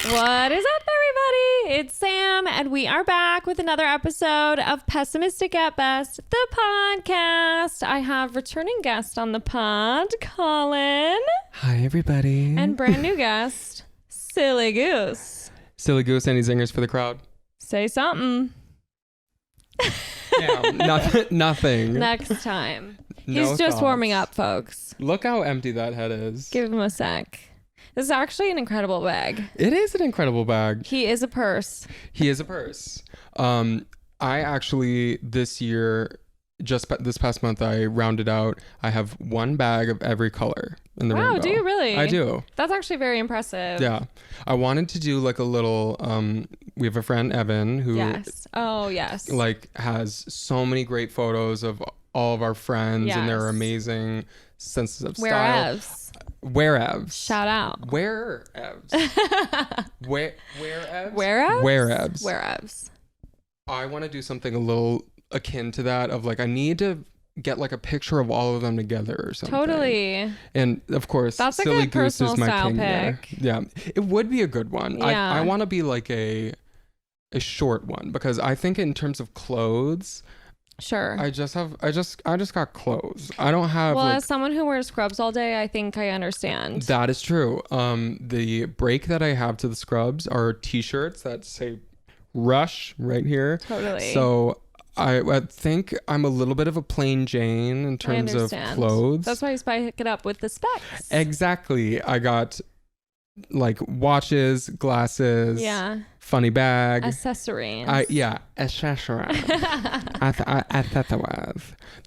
What is up, everybody? It's Sam, and we are back with another episode of Pessimistic at Best, the podcast. I have returning guest on the pod, Collin. Hi, everybody. And brand new guest, Silly Goose. Silly Goose, any zingers for the crowd? Say something. Yeah, nothing. Next time. No He's just thoughts. warming up, folks. Look how empty that head is. Give him a sec. This is actually an incredible bag. It is an incredible bag. He is a purse. He is a purse. I actually, this year, this past month, I rounded out. I have one bag of every color in the rainbow. Wow, do you really? I do. That's actually very impressive. Yeah. I wanted to do like a little, we have a friend, Evan, who Yes. Oh, yes. like has so many great photos of all of our friends and their amazing senses of style. Wherevs. Shout out. Wherevs. Wherevs? Wherevs? Wherevs. Wherevs. I want to do something a little akin to that of like, I need to get like a picture of all of them together or something. Totally. And of course, that's Silly a good Goose personal is my style king there. pick. Yeah. It would be a good one. Yeah. I want to be like a short one because I think in terms of clothes, Sure. I just got clothes. I don't have well, like, as someone who wears scrubs all day, I think I understand. that is true. The break that I have to the scrubs are t-shirts that say Rush right here. Totally. So I think I'm a little bit of a plain Jane in terms of clothes. That's why you spike it up with the specs. Exactly. I got like watches, glasses, funny bag, accessories. accessories.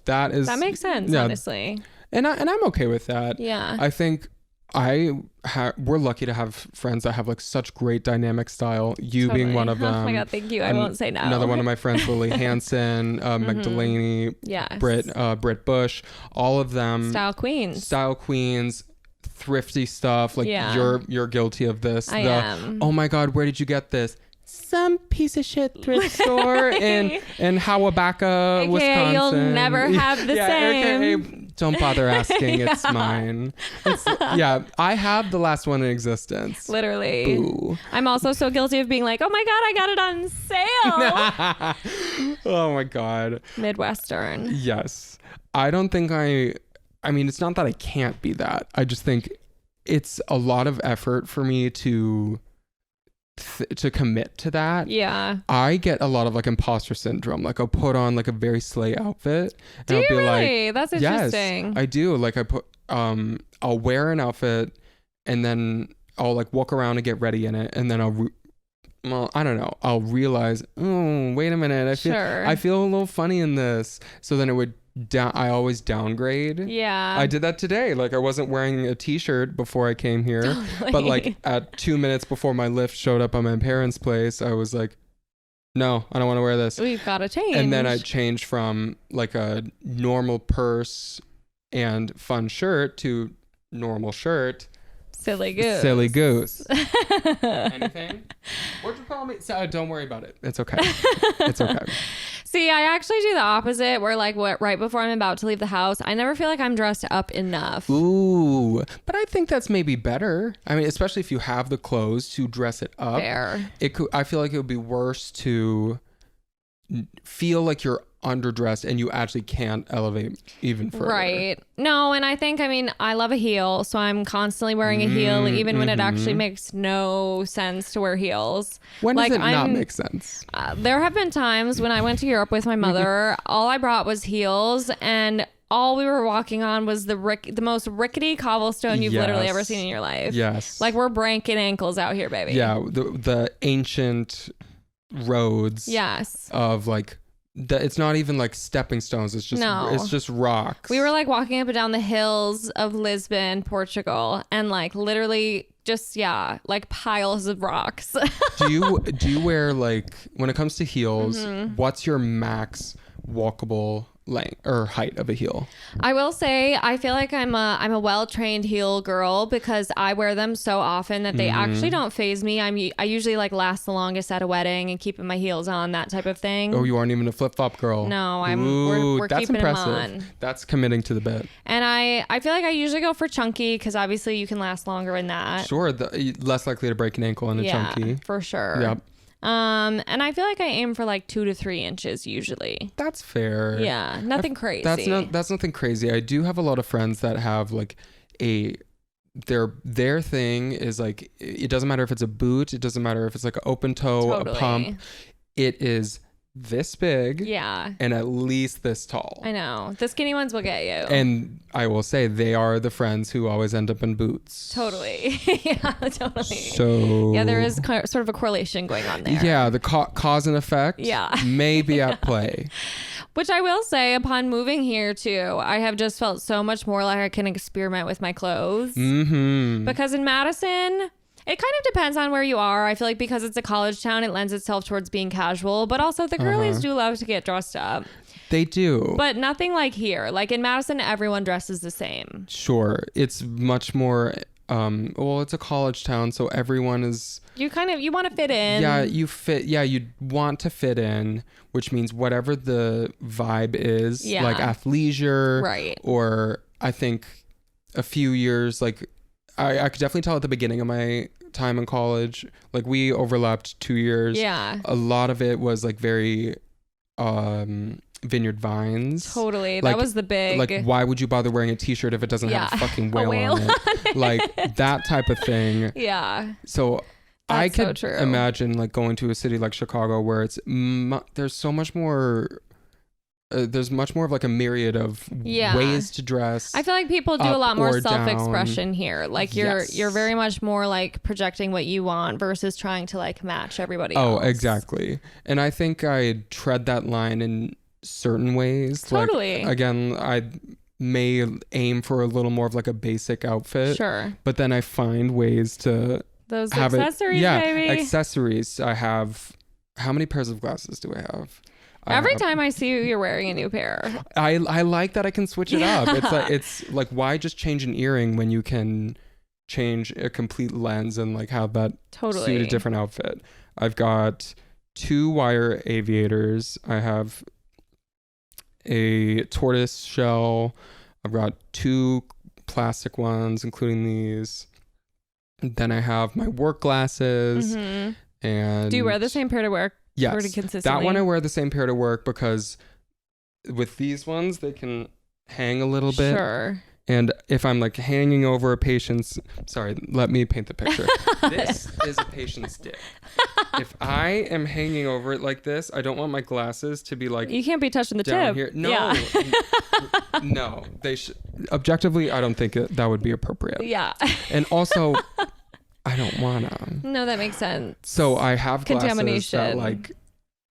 That makes sense, honestly. And I'm okay with that. Yeah. I think we're lucky to have friends that have like such great dynamic style. You being one of them. Oh my God, thank you. I won't say no. Another one of my friends, Lily Hansen, Meg Delaney, Britt Bush, all of them. Style queens. Thrifty stuff. Like you're guilty of this. I am. Oh my God, where did you get this? Some piece of shit thrift store in Hawabaka, Wisconsin. You'll never have the same. AKA, don't bother asking. It's mine. I have the last one in existence. Literally. Boo. I'm also so guilty of being like, oh my God, I got it on sale. Oh my God. Midwestern. Yes. I don't think I mean, it's not that I can't be that. I just think it's a lot of effort for me to commit to that. Yeah. I get a lot of like imposter syndrome. Like I'll put on like a very slay outfit. And Do I'll you be really? Like, that's interesting. Yes, I do. Like I'll wear an outfit and then I'll like walk around and get ready in it. And then I don't know. I'll realize, oh, wait a minute. I feel a little funny in this. So then it would I always downgrade. Yeah. I did that today. Like I wasn't wearing a t-shirt before I came here. Totally. But like at 2 minutes before my lift showed up on my parents' place, I was like, no, I don't want to wear this. We've got to change. And then I changed from like a normal purse and fun shirt to normal shirt. Silly Goose. Silly Goose. Anything? What'd you call me? Don't worry about it. It's okay. It's okay. See, I actually do the opposite where like right before I'm about to leave the house, I never feel like I'm dressed up enough. Ooh, but I think that's maybe better. I mean, especially if you have the clothes to dress it up. Fair. I feel like it would be worse to feel like you're underdressed and you actually can't elevate even further. Right. No, and I think, I mean, I love a heel, so I'm constantly wearing a heel even when it actually makes no sense to wear heels. When does it not make sense? There have been times when I went to Europe with my mother, all I brought was heels, and all we were walking on was the most rickety cobblestone you've literally ever seen in your life. Yes. Like we're breaking ankles out here, baby. Yeah, the ancient roads. Yes. Of like it's not even like stepping stones. It's just rocks. We were like walking up and down the hills of Lisbon, Portugal, and like literally just like piles of rocks. do you wear like when it comes to heels, what's your max walkable length or height of a heel. I will say I feel like I'm a well-trained heel girl because I wear them so often that they actually don't faze me. I usually like last the longest at a wedding and keeping my heels on, that type of thing. Oh, you aren't even a flip-flop girl. No, we're that's keeping impressive. them on. That's committing to the bit. And I feel like I usually go for chunky because obviously you can last longer in that. Sure, less likely to break an ankle in a chunky. For sure. Yep. And I feel like I aim for like 2 to 3 inches usually. That's fair. Yeah, nothing crazy. That's nothing crazy. I do have a lot of friends that have like their thing is like, it doesn't matter if it's a boot, it doesn't matter if it's like an open toe, a pump. It is this big, and at least this tall. I know the skinny ones will get you, and I will say they are the friends who always end up in boots. Totally. Yeah, totally. So yeah, there is sort of a correlation going on there. Yeah, the cause and effect may be at play. Which I will say, upon moving here too, I have just felt so much more like I can experiment with my clothes. Because in Madison, it kind of depends on where you are. I feel like because it's a college town, it lends itself towards being casual, but also the girlies do love to get dressed up. They do. But nothing like here. Like in Madison, everyone dresses the same. Sure. It's much more, it's a college town, so everyone is... You want to fit in. Yeah, you want to fit in, which means whatever the vibe is, like athleisure. Right. Or I think a few years, like... I could definitely tell at the beginning of my time in college, like we overlapped 2 years. Yeah. A lot of it was like very Vineyard Vines. Totally. Like, that was the big... Like, why would you bother wearing a t-shirt if it doesn't have a fucking whale on it? Like that type of thing. Yeah. So that's I could so imagine like going to a city like Chicago where it's there's so much more... there's much more of like a myriad of ways to dress. I feel like people do a lot more self-expression here. Like you're very much more like projecting what you want versus trying to like match everybody else. Oh, exactly. And I think I tread that line in certain ways. Totally. Like, again, I may aim for a little more of like a basic outfit. Sure. But then I find ways to those have accessories, baby. Accessories. I have... How many pairs of glasses do I have? Every time I see you, you're wearing a new pair. I like that I can switch it up. It's like, why just change an earring when you can change a complete lens and like have that suit a different outfit? I've got 2 wire aviators. I have a tortoise shell. I've got 2 plastic ones, including these. Then I have my work glasses. And do you wear the same pair to work? Yes, pretty consistently? That one I wear the same pair to work because with these ones they can hang a little bit. Sure. And if I'm like hanging over a patient's, sorry, let me paint the picture. This is a patient's dick. If I am hanging over it like this, I don't want my glasses to be like... You can't be touching the down tip. Here. No. No. They should... Objectively, I don't think that would be appropriate. Yeah. And also... I don't wanna. No, that makes sense. So I have glasses that like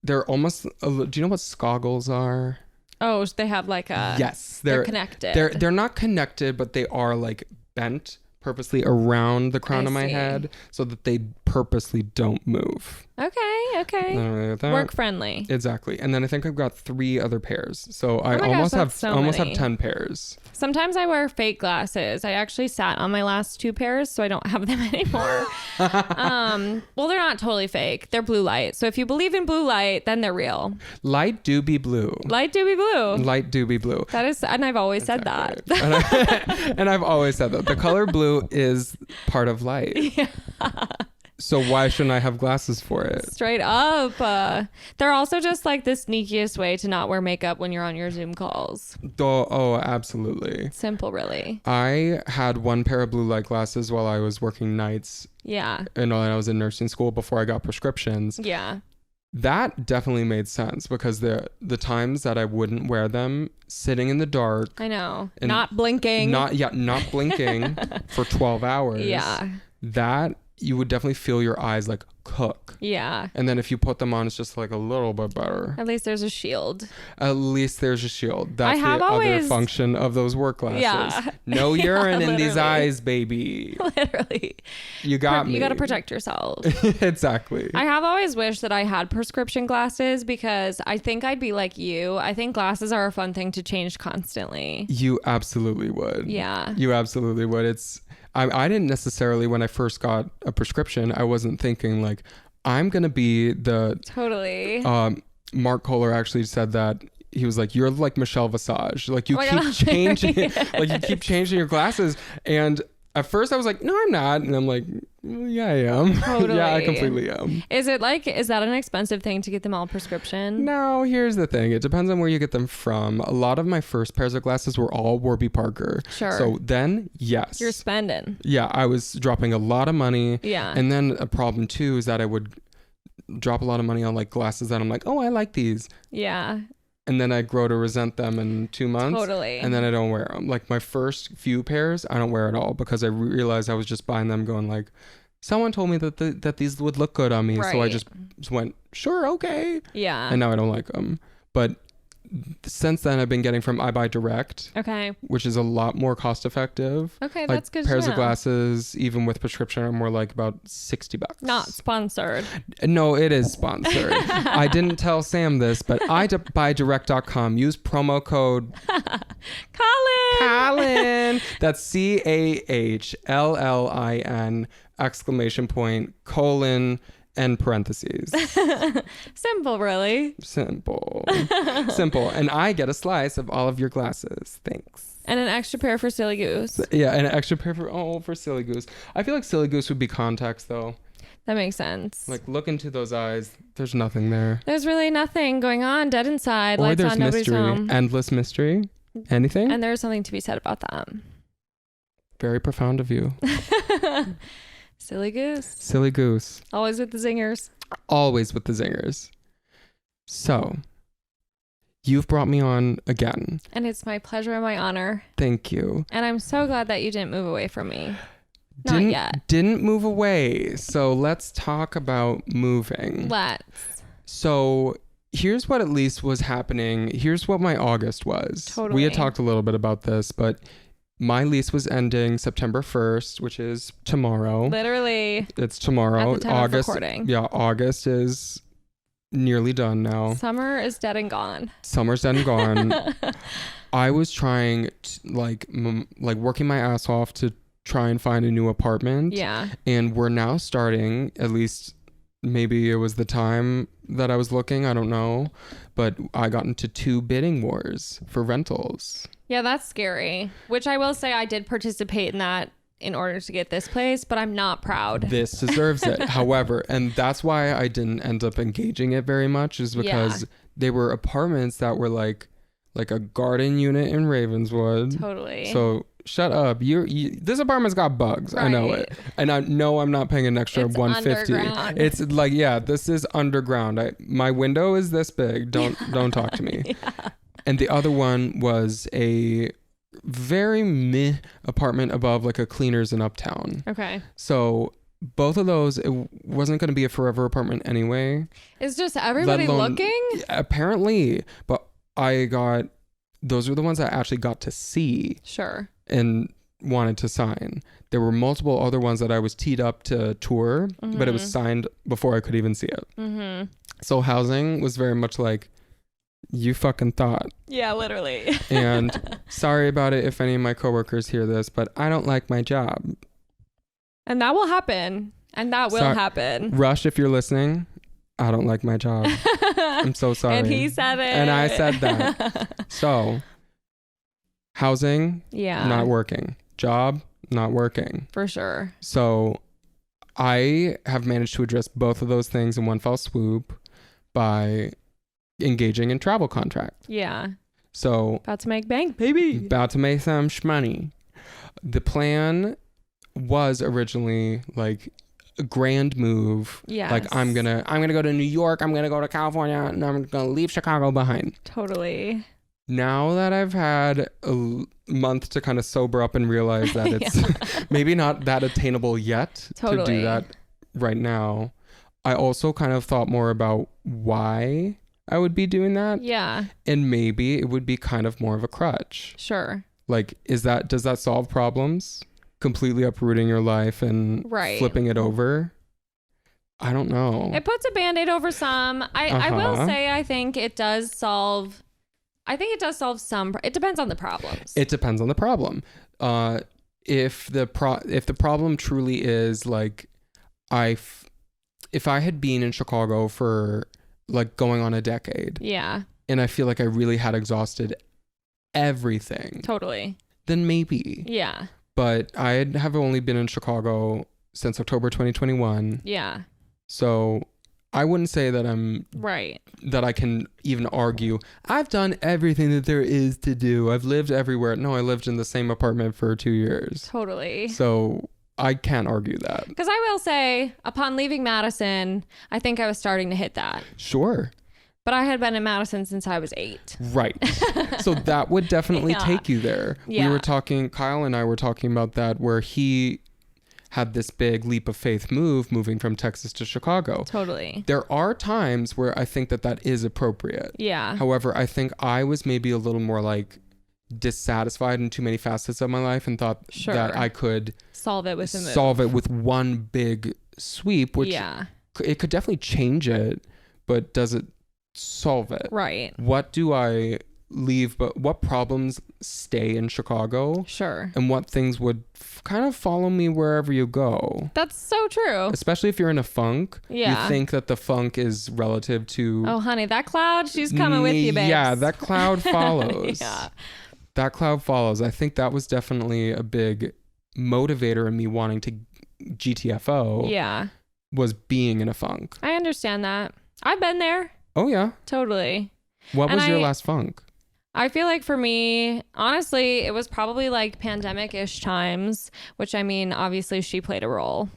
they're almost. Do you know what scoggles are? Oh, they have like a. Yes, they're connected. They're not connected, but they are like bent purposely around the crown of my head so that they purposely don't move. Okay. Work friendly. Exactly. And then I think I've got 3 other pairs. So I almost have 10 pairs. Sometimes I wear fake glasses. I actually sat on my last 2 pairs, so I don't have them anymore. Well, they're not totally fake. They're blue light. So if you believe in blue light, then they're real. Light do be blue. Light do be blue. Light do be blue. That is, and I've always said that. And I've always said that. The color blue is part of light. Yeah. So why shouldn't I have glasses for it? Straight up. They're also just like the sneakiest way to not wear makeup when you're on your Zoom calls. Oh, absolutely. Simple, really. I had 1 pair of blue light glasses while I was working nights. Yeah. And I was in nursing school before I got prescriptions. Yeah. That definitely made sense because the times that I wouldn't wear them, sitting in the dark. I know. Not blinking. Not blinking for 12 hours. Yeah. That you would definitely feel your eyes like cook. Yeah. And then if you put them on, it's just like a little bit better. At least there's a shield. At least there's a shield. That's the other function of those work glasses. Yeah. No urine in these eyes, baby. Literally. You got me. You got to protect yourself. Exactly. I have always wished that I had prescription glasses because I think I'd be like you. I think glasses are a fun thing to change constantly. You absolutely would. Yeah. You absolutely would. I didn't necessarily, when I first got a prescription, I wasn't thinking like, I'm going to be the... Totally. Mark Kohler actually said that. He was like, you're like Michelle Visage. Like you keep changing, like you keep changing your glasses. And at first I was like, no, I'm not. And I'm like, yeah, I am. Totally. Yeah, I completely am. Is that an expensive thing to get them all prescription? No, here's the thing. It depends on where you get them from. A lot of my first pairs of glasses were all Warby Parker. Sure. So then, yes. You're spending. Yeah, I was dropping a lot of money. Yeah. And then a problem too is that I would drop a lot of money on like glasses that I'm like, oh, I like these. Yeah. And then I grow to resent them in 2 months. Totally. And then I don't wear them. Like my first few pairs, I don't wear at all because I realized I was just buying them going like, someone told me that these would look good on me. Right. So I just went, sure, okay. Yeah. And now I don't like them. But since then I've been getting from I Buy Direct. Okay. Which is a lot more cost effective. Okay, like that's good. Pairs of glasses, even with prescription, are more like about $60. Not sponsored. No, it is sponsored. I didn't tell Sam this, but ibuydirect.com. Use promo code Collin. That's CAHLLIN ! And parentheses. Simple, really. Simple. And I get a slice of all of your glasses. Thanks. And an extra pair for Silly Goose. Yeah, and an extra pair for Silly Goose. I feel like Silly Goose would be contacts though. That makes sense. Like look into those eyes. There's nothing there. There's really nothing going on. Dead inside. Or Lights there's on. Nobody's mystery. home. Endless mystery. Anything? And there's something to be said about that. Very profound of you. Silly Goose. Silly Goose. Always with the zingers. Always with the zingers. So, you've brought me on again. And it's my pleasure and my honor. Thank you. And I'm so glad that you didn't move away from me. Not yet. Didn't move away. So, let's talk about moving. Let's. So, here's what at least was happening. Here's what my August was. Totally. We had talked a little bit about this, but... my lease was ending September 1st, which is tomorrow. Literally. It's tomorrow. At the time of recording. Yeah, August is nearly done now. Summer is dead and gone. Summer's dead and gone. I was trying to, like working my ass off to try and find a new apartment. Yeah. And we're now starting, at least maybe it was the time that I was looking, I don't know, but I got into 2 bidding wars for rentals. Yeah, that's scary. Which I will say I did participate in that in order to get this place, but I'm not proud. This deserves it. However, and that's why I didn't end up engaging it very much, is because they were apartments that were like a garden unit in Ravenswood. Totally. So shut up. This apartment's got bugs. Right. I know it. And I know I'm not paying an extra it's $150. Underground. It's like, yeah, this is underground. My window is this big. Don't talk to me. Yeah. And the other one was a very meh apartment above like a Cleaners in Uptown. Okay. So both of those, it wasn't going to be a forever apartment anyway. It's just everybody looking? Apparently. But those were the ones I actually got to see. Sure. And wanted to sign. There were multiple other ones that I was teed up to tour, but it was signed before I could even see it. Mm-hmm. So housing was very much like, you fucking thought. Yeah, literally. And sorry about it if any of my coworkers hear this, but I don't like my job. And that will happen. Happen. Rush, if you're listening, I don't like my job. I'm so sorry. And he said it. And I said that. So, housing, not working. Job, not working. For sure. So, I have managed to address both of those things in one fell swoop by engaging in travel contract. Yeah. So about to make bank, baby. About to make some shmoney. The plan was originally like a grand move. Yeah. Like I'm gonna go to New York, I'm gonna go to California, and I'm gonna leave Chicago behind. Totally. Now that I've had a month to kind of sober up and realize that it's maybe not that attainable yet to do that right now, I also kind of thought more about why I would be doing that. Yeah. And maybe it would be kind of more of a crutch. Sure. Like, does that solve problems? Completely uprooting your life and flipping it over? I don't know. It puts a Band-Aid over some. I will say I think it does solve some. It depends on the problems. It depends on the problem. If the problem truly is like, if I had been in Chicago for like going on a decade, and I feel like I really had exhausted everything, totally, then maybe, But I have only been in Chicago since October 2021. Yeah. So I wouldn't say that I'm that I can even argue I've done everything that there is to do. I've lived everywhere. No, I lived in the same apartment for 2 years. Totally. So I can't argue that. Because I will say, upon leaving Madison, I think I was starting to hit that. Sure. But I had been in Madison since I was 8. Right. So that would definitely take you there. Yeah. Kyle and I were talking about that, where he had this big leap of faith moving from Texas to Chicago. Totally. There are times where I think that is appropriate. Yeah. However, I think I was maybe a little more like dissatisfied in too many facets of my life and thought that I could solve it with one big sweep, which it could definitely change it, but does it solve it? Right. What do I leave, but what problems stay in Chicago? Sure. And what things would kind of follow me wherever you go? That's so true. Especially if you're in a funk. Yeah. You think that the funk is relative to... Oh, honey, that cloud, she's coming with you, babe. Yeah, that cloud follows. That cloud follows. I think that was definitely a big motivator in me wanting to GTFO. Yeah. Was being in a funk. I understand that. I've been there. Oh, yeah. Totally. What was your last funk? I feel like for me, honestly, it was probably like pandemic-ish times, which I mean, obviously she played a role.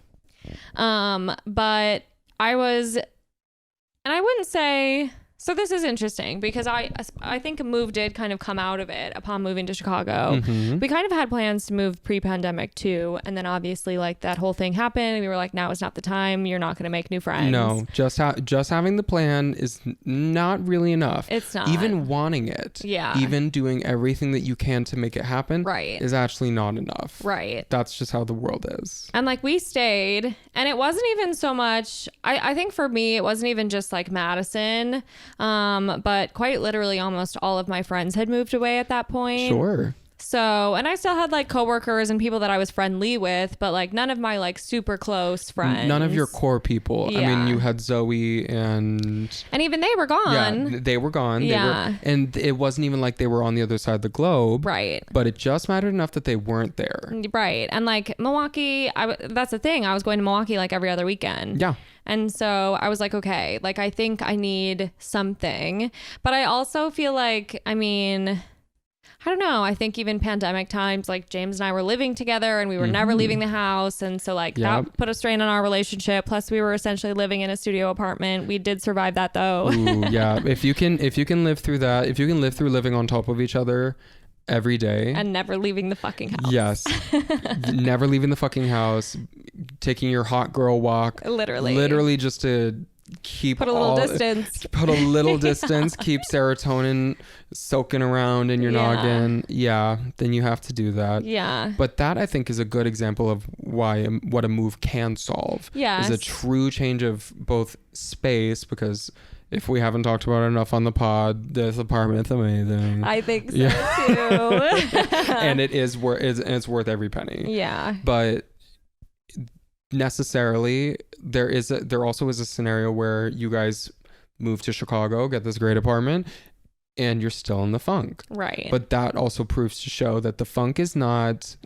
But I wouldn't say, so this is interesting because I think a move did kind of come out of it upon moving to Chicago. Mm-hmm. We kind of had plans to move pre-pandemic too. And then obviously like that whole thing happened and we were like, now is not the time. You're not going to make new friends. No, just having the plan is not really enough. It's not. Even wanting it. Yeah. Even doing everything that you can to make it happen. Right. Is actually not enough. Right. That's just how the world is. And like we stayed and it wasn't even so much, I think for me, it wasn't even just like Madison. But quite literally almost all of my friends had moved away at that point. Sure. So, and I still had like coworkers and people that I was friendly with, but like none of my like super close friends. None of your core people. Yeah. I mean, you had Zoe and even they were gone. Yeah, they were gone. Yeah. And it wasn't even like they were on the other side of the globe. Right. But it just mattered enough that they weren't there. Right. And like Milwaukee, that's the thing. I was going to Milwaukee like every other weekend. Yeah. And so I was like, okay, like I think I need something. But I also feel like, I mean, I don't know. I think even pandemic times, like James and I were living together and we were never leaving the house. And so like that put a strain on our relationship. Plus we were essentially living in a studio apartment. We did survive that though. Ooh, yeah. If you can live through that, if you can live through living on top of each other every day. And never leaving the fucking house. Yes. Never leaving the fucking house. Taking your hot girl walk. Literally just to put a little distance, keep serotonin soaking around in your noggin. Yeah, then you have to do that. Yeah. But that I think is a good example of what a move can solve. Yes. Is a true change of both space, because if we haven't talked about it enough on the pod, this apartment's amazing. I think so too. And it's worth every penny. Yeah. But necessarily there also is a scenario where you guys move to Chicago, get this great apartment, and you're still in the funk. Right. But that also proves to show that the funk is not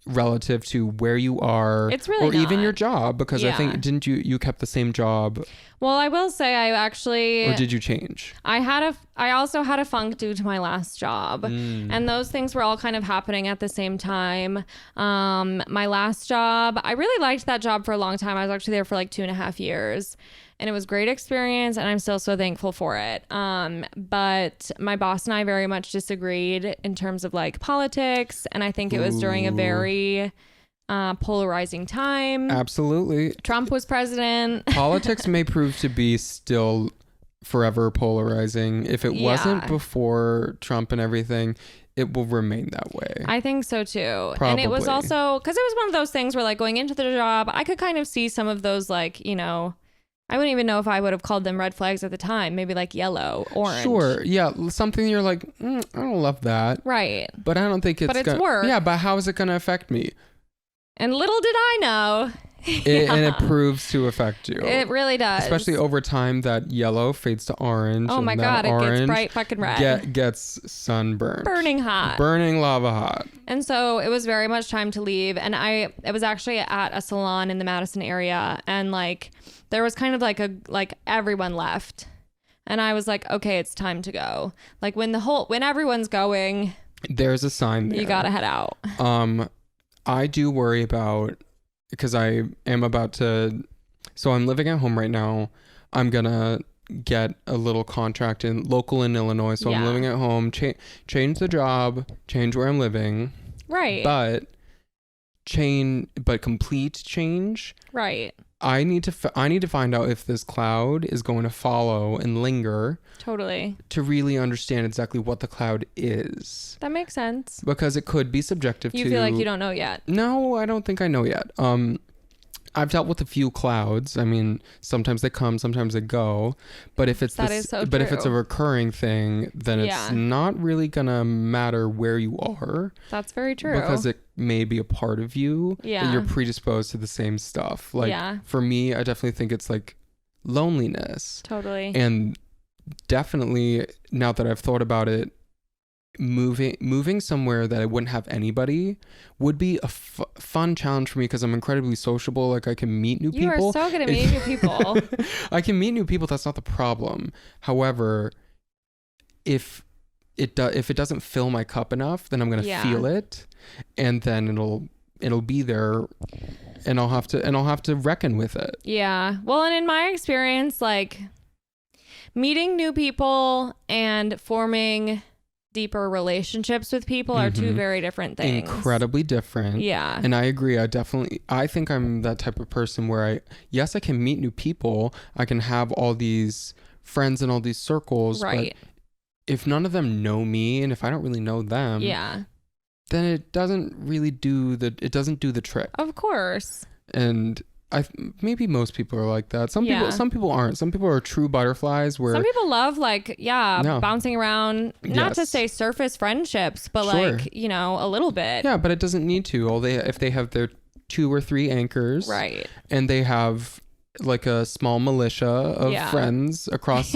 relative to where you are. It's really or even your job, because I think didn't you kept the same job? Well, I will say I actually... Or did you change? I also had a funk due to my last job. And those things were all kind of happening at the same time. My last job, I really liked that job for a long time. I was actually there for like 2.5 years. and it was a great experience, and I'm still so thankful for it. But my boss and I very much disagreed in terms of like politics, and I think it was during a very polarizing time. Absolutely. Trump was president. Politics may prove to be still forever polarizing. If it wasn't before Trump and everything, it will remain that way. I think so too. Probably. And it was also because it was one of those things where like going into the job, I could kind of see some of those like, you know, I wouldn't even know if I would have called them red flags at the time. Maybe like yellow, orange. Sure. Yeah. Something you're like, I don't love that. Right. But I don't think it's... But it's work. Yeah, but how is it going to affect me? And little did I know. And it proves to affect you. It really does. Especially over time, that yellow fades to orange. Oh my God, it gets bright fucking red. Gets sunburned. Burning hot. Burning lava hot. And so it was very much time to leave. And it was actually at a salon in the Madison area. And like, there was kind of like everyone left. And I was like, okay, it's time to go. Like when everyone's going, there's a sign there. You gotta head out. I do worry about, because I am about to, so I'm living at home right now. I'm gonna get a little contract local in Illinois. So I'm living at home, change the job, change where I'm living. Right. But complete change. Right. I need to find out if this cloud is going to follow and linger. Totally. To really understand exactly what the cloud is. That makes sense. Because it could be subjective to... You feel like you don't know yet. No, I don't think I know yet. I've dealt with a few clouds. I mean, sometimes they come, sometimes they go. But if it's if it's a recurring thing, then it's not really gonna matter where you are. That's very true. Because it may be a part of you. Yeah. That you're predisposed to the same stuff. Like for me, I definitely think it's like loneliness. Totally. And definitely, now that I've thought about it, moving somewhere that I wouldn't have anybody would be a fun challenge for me, because I'm incredibly sociable. Like I can meet new people. You are so good at meeting new people. I can meet new people. That's not the problem. However, if it doesn't fill my cup enough, then I'm gonna feel it, and then it'll be there, and I'll have to reckon with it. Yeah. Well, and in my experience, like meeting new people and forming deeper relationships with people are two very different things. Incredibly different. Yeah. And I agree. I think I'm that type of person where I can meet new people. I can have all these friends in all these circles. Right. But if none of them know me, and if I don't really know them, then it doesn't really do the trick. Of course. And maybe most people are like that. Some people aren't. Some people are true butterflies. Where some people love bouncing around. Not to say surface friendships, but like a little bit. Yeah, but it doesn't need to. If they have their 2 or 3 anchors, right, and they have like a small militia of friends across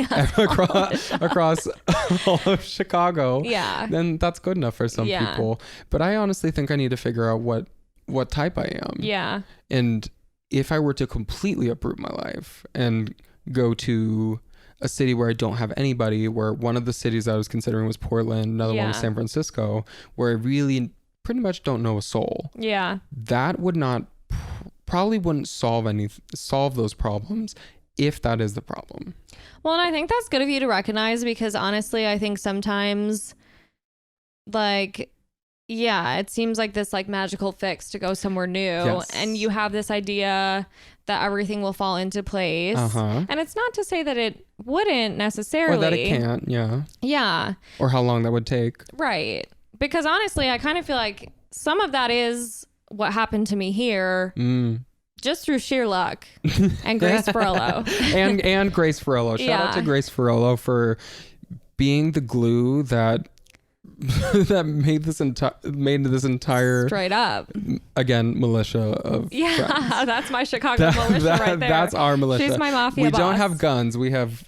all of Chicago. Yeah, then that's good enough for some people. But I honestly think I need to figure out what type I am. Yeah, and if I were to completely uproot my life and go to a city where I don't have anybody, where one of the cities I was considering was Portland, another one was San Francisco, where I really pretty much don't know a soul. Yeah. That would probably wouldn't solve those problems, if that is the problem. Well, and I think that's good of you to recognize, because honestly, I think sometimes it seems like this magical fix to go somewhere new, and you have this idea that everything will fall into place. And it's not to say that it wouldn't necessarily. Or that it can't, Yeah. Or how long that would take. Right. Because honestly, I kind of feel like some of that is what happened to me here. Just through sheer luck. And Grace Ferrello. and Grace Ferrello. Shout out to Grace Ferrello for being the glue that made this entire straight up militia of friends. That's my Chicago militia right there. That's our militia. She's my mafia we boss. Don't have guns, we have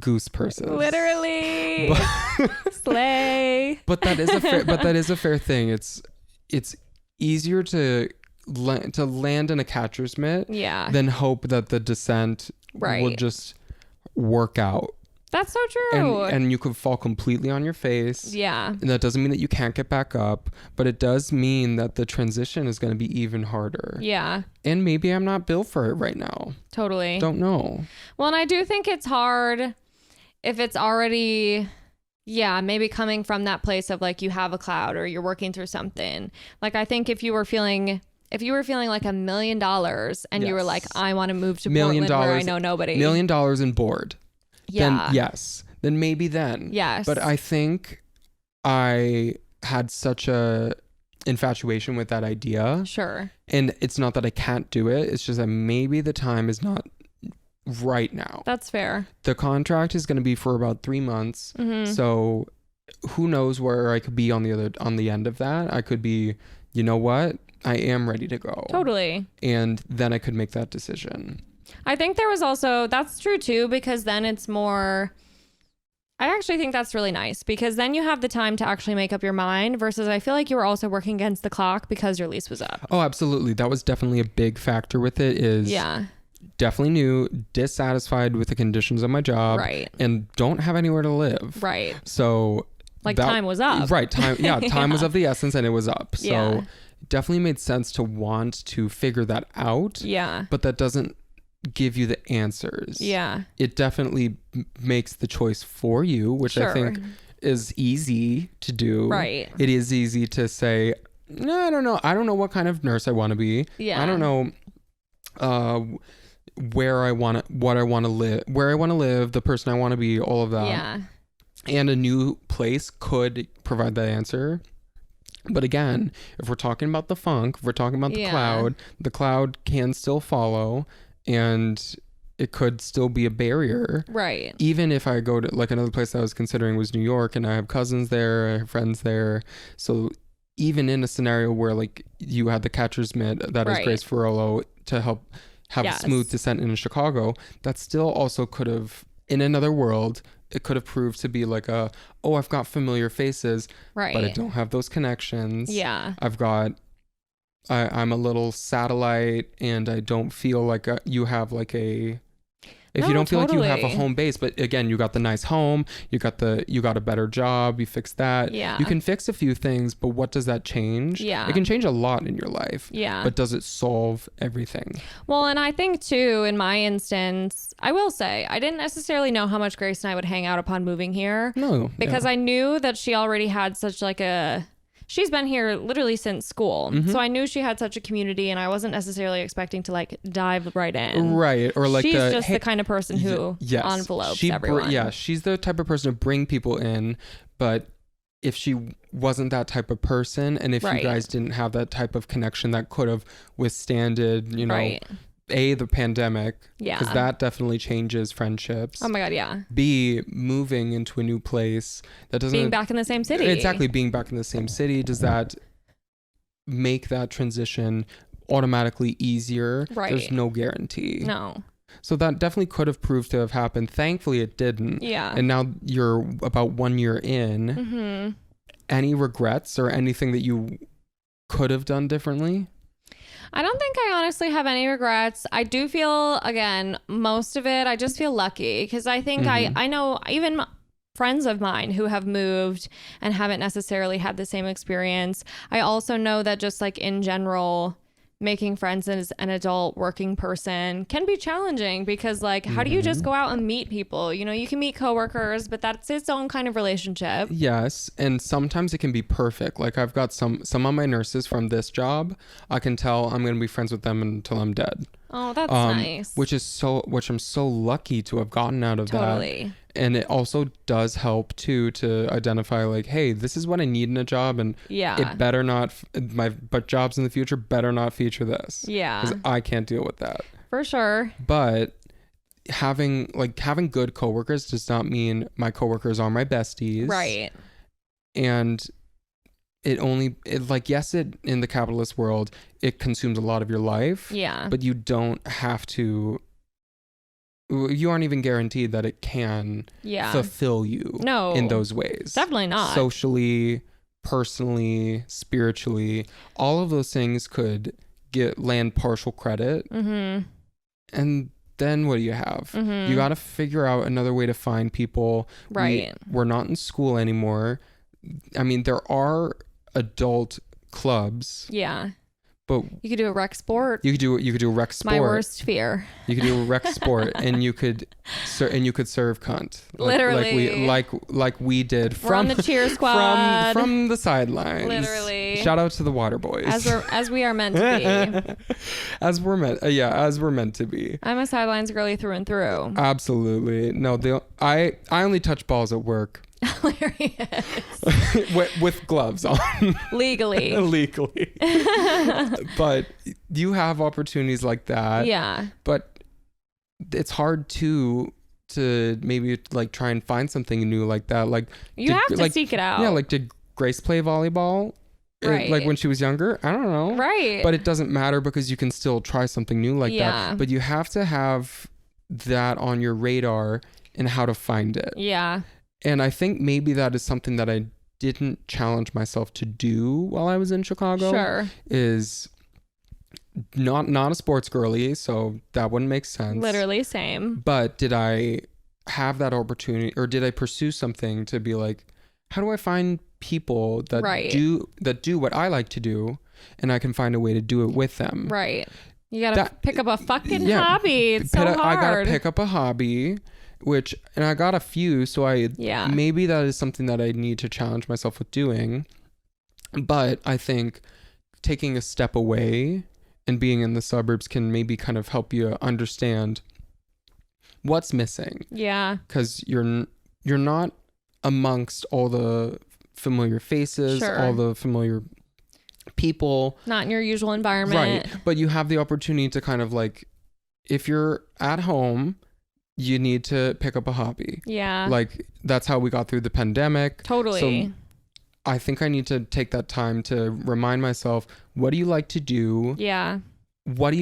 goose purses, literally. Slay. But that is a fair thing. It's easier to land in a catcher's mitt than hope that the descent will just work out. That's so true. And you could fall completely on your face. Yeah. And that doesn't mean that you can't get back up, but it does mean that the transition is going to be even harder. Yeah. And maybe I'm not built for it right now. Totally. Don't know. Well, and I do think it's hard if it's already, maybe coming from that place of like you have a cloud or you're working through something. Like I think if you were feeling like $1 million and you were like, I want to move to Portland where I know nobody. $1 million and bored. Yeah. Then yes. Then maybe then. Yes. But I think I had such a infatuation with that idea. Sure. And it's not that I can't do it. It's just that maybe the time is not right now. That's fair. The contract is going to be for about 3 months. Mm-hmm. So who knows where I could be on the end of that. I could be, you know what? I am ready to go. Totally. And then I could make that decision. I think there was also, that's true too, because then it's more, I actually think that's really nice because then you have the time to actually make up your mind versus I feel like you were also working against the clock because your lease was up. Oh, absolutely. That was definitely a big factor with it is definitely new, dissatisfied with the conditions of my job. Right. And don't have anywhere to live. Right. So time was up. Right. Time was of the essence and it was up. So definitely made sense to want to figure that out. Yeah. But that doesn't give you the answers. Yeah. It definitely makes the choice for you, which I think is easy to do. Right. It is easy to say, no, I don't know. I don't know what kind of nurse I want to be. Yeah. I don't know where I want to live, the person I want to be, all of that. Yeah. And a new place could provide that answer. But again, if we're talking about the funk, if we're talking about the cloud can still follow and it could still be a barrier. Right. Even if I go to like another place I was considering was New York and I have cousins there, I have friends there. So even in a scenario where like you had the catcher's mitt that is Grace Ferrolo to help have a smooth descent in Chicago, that still also could have, in another world, it could have proved to be like I've got familiar faces, but I don't have those connections. Yeah. I'm a little satellite and I don't feel like you have like a, if you don't feel like you have a home base, but again, you got the nice home, you got a better job, you fixed that. Yeah. You can fix a few things, but what does that change? Yeah. It can change a lot in your life. Yeah. But does it solve everything? Well, and I think too, in my instance, I will say, I didn't necessarily know how much Grace and I would hang out upon moving here. No. Because I knew that she already had such like she's been here literally since school. Mm-hmm. So I knew she had such a community and I wasn't necessarily expecting to like dive right in. Right. Or like she's just the kind of person who envelopes everyone. She's the type of person to bring people in. But if she wasn't that type of person and if you guys didn't have that type of connection that could have withstanded, the pandemic, because that definitely changes friendships. Oh my God, yeah. B, moving into a new place that doesn't being back in the same city. Exactly, being back in the same city. Does that make that transition automatically easier? Right. There's no guarantee. No. So that definitely could have proved to have happened. Thankfully, it didn't. Yeah. And now you're about 1 year in. Mm-hmm. Any regrets or anything that you could have done differently? I don't think I honestly have any regrets. I do feel, again, most of it, I just feel lucky because I think I know even friends of mine who have moved and haven't necessarily had the same experience. I also know that just like in general, making friends as an adult working person can be challenging because like how do you just go out and meet people? You can meet coworkers, but that's its own kind of relationship. Yes, and sometimes it can be perfect. Like I've got some of my nurses from this job, I can tell I'm going to be friends with them until I'm dead. Oh, that's nice. Which I'm so lucky to have gotten out of that. And it also does help too to identify like, hey, this is what I need in a job, and it better not but jobs in the future better not feature this. Yeah, because I can't deal with that for sure. But having good coworkers does not mean my coworkers are my besties, right? And in the capitalist world, it consumes a lot of your life. Yeah, but you don't have to. You aren't even guaranteed that it can fulfill you in those ways. Definitely not. Socially, personally, spiritually, all of those things could land partial credit. Mm-hmm. And then what do you have? You got to figure out another way to find people. Right. We're not in school anymore. I mean, there are adult clubs. Yeah. But you could do a rec sport. You could do a rec sport. My worst fear. You could do a rec sport, and you could serve cunt. Literally, like we did We're on the cheer squad from the sidelines. Literally. Shout out to the water boys. As we are meant to be. as we're meant to be. I'm a sidelines girly through and through. Absolutely. No, I only touch balls at work. Hilarious. with gloves on. Legally. But you have opportunities like that. Yeah. But it's hard to maybe like try and find something new like that. Like you have to seek it out. Yeah, like did Grace play volleyball? Right. Like when she was younger? I don't know. Right. But it doesn't matter because you can still try something new like that. But you have to have that on your radar and how to find it. Yeah. And I think maybe that is something that I didn't challenge myself to do while I was in Chicago. Sure. Is not a sports girly, so that wouldn't make sense. Literally same. But did I have that opportunity, or did I pursue something to be like, how do I find people that do what I like to do, and I can find a way to do it with them? Right. You gotta pick up a fucking hobby. It's so hard. I gotta pick up a hobby. And I got a few, so maybe that is something that I need to challenge myself with doing. But I think taking a step away and being in the suburbs can maybe kind of help you understand what's missing. Yeah. Because you're not amongst all the familiar faces, all the familiar people. Not in your usual environment. Right. But you have the opportunity to kind of like, if you're at home, you need to pick up a hobby. Yeah. Like that's how we got through the pandemic. Totally. So I think I need to take that time to remind myself, what do you like to do? Yeah. What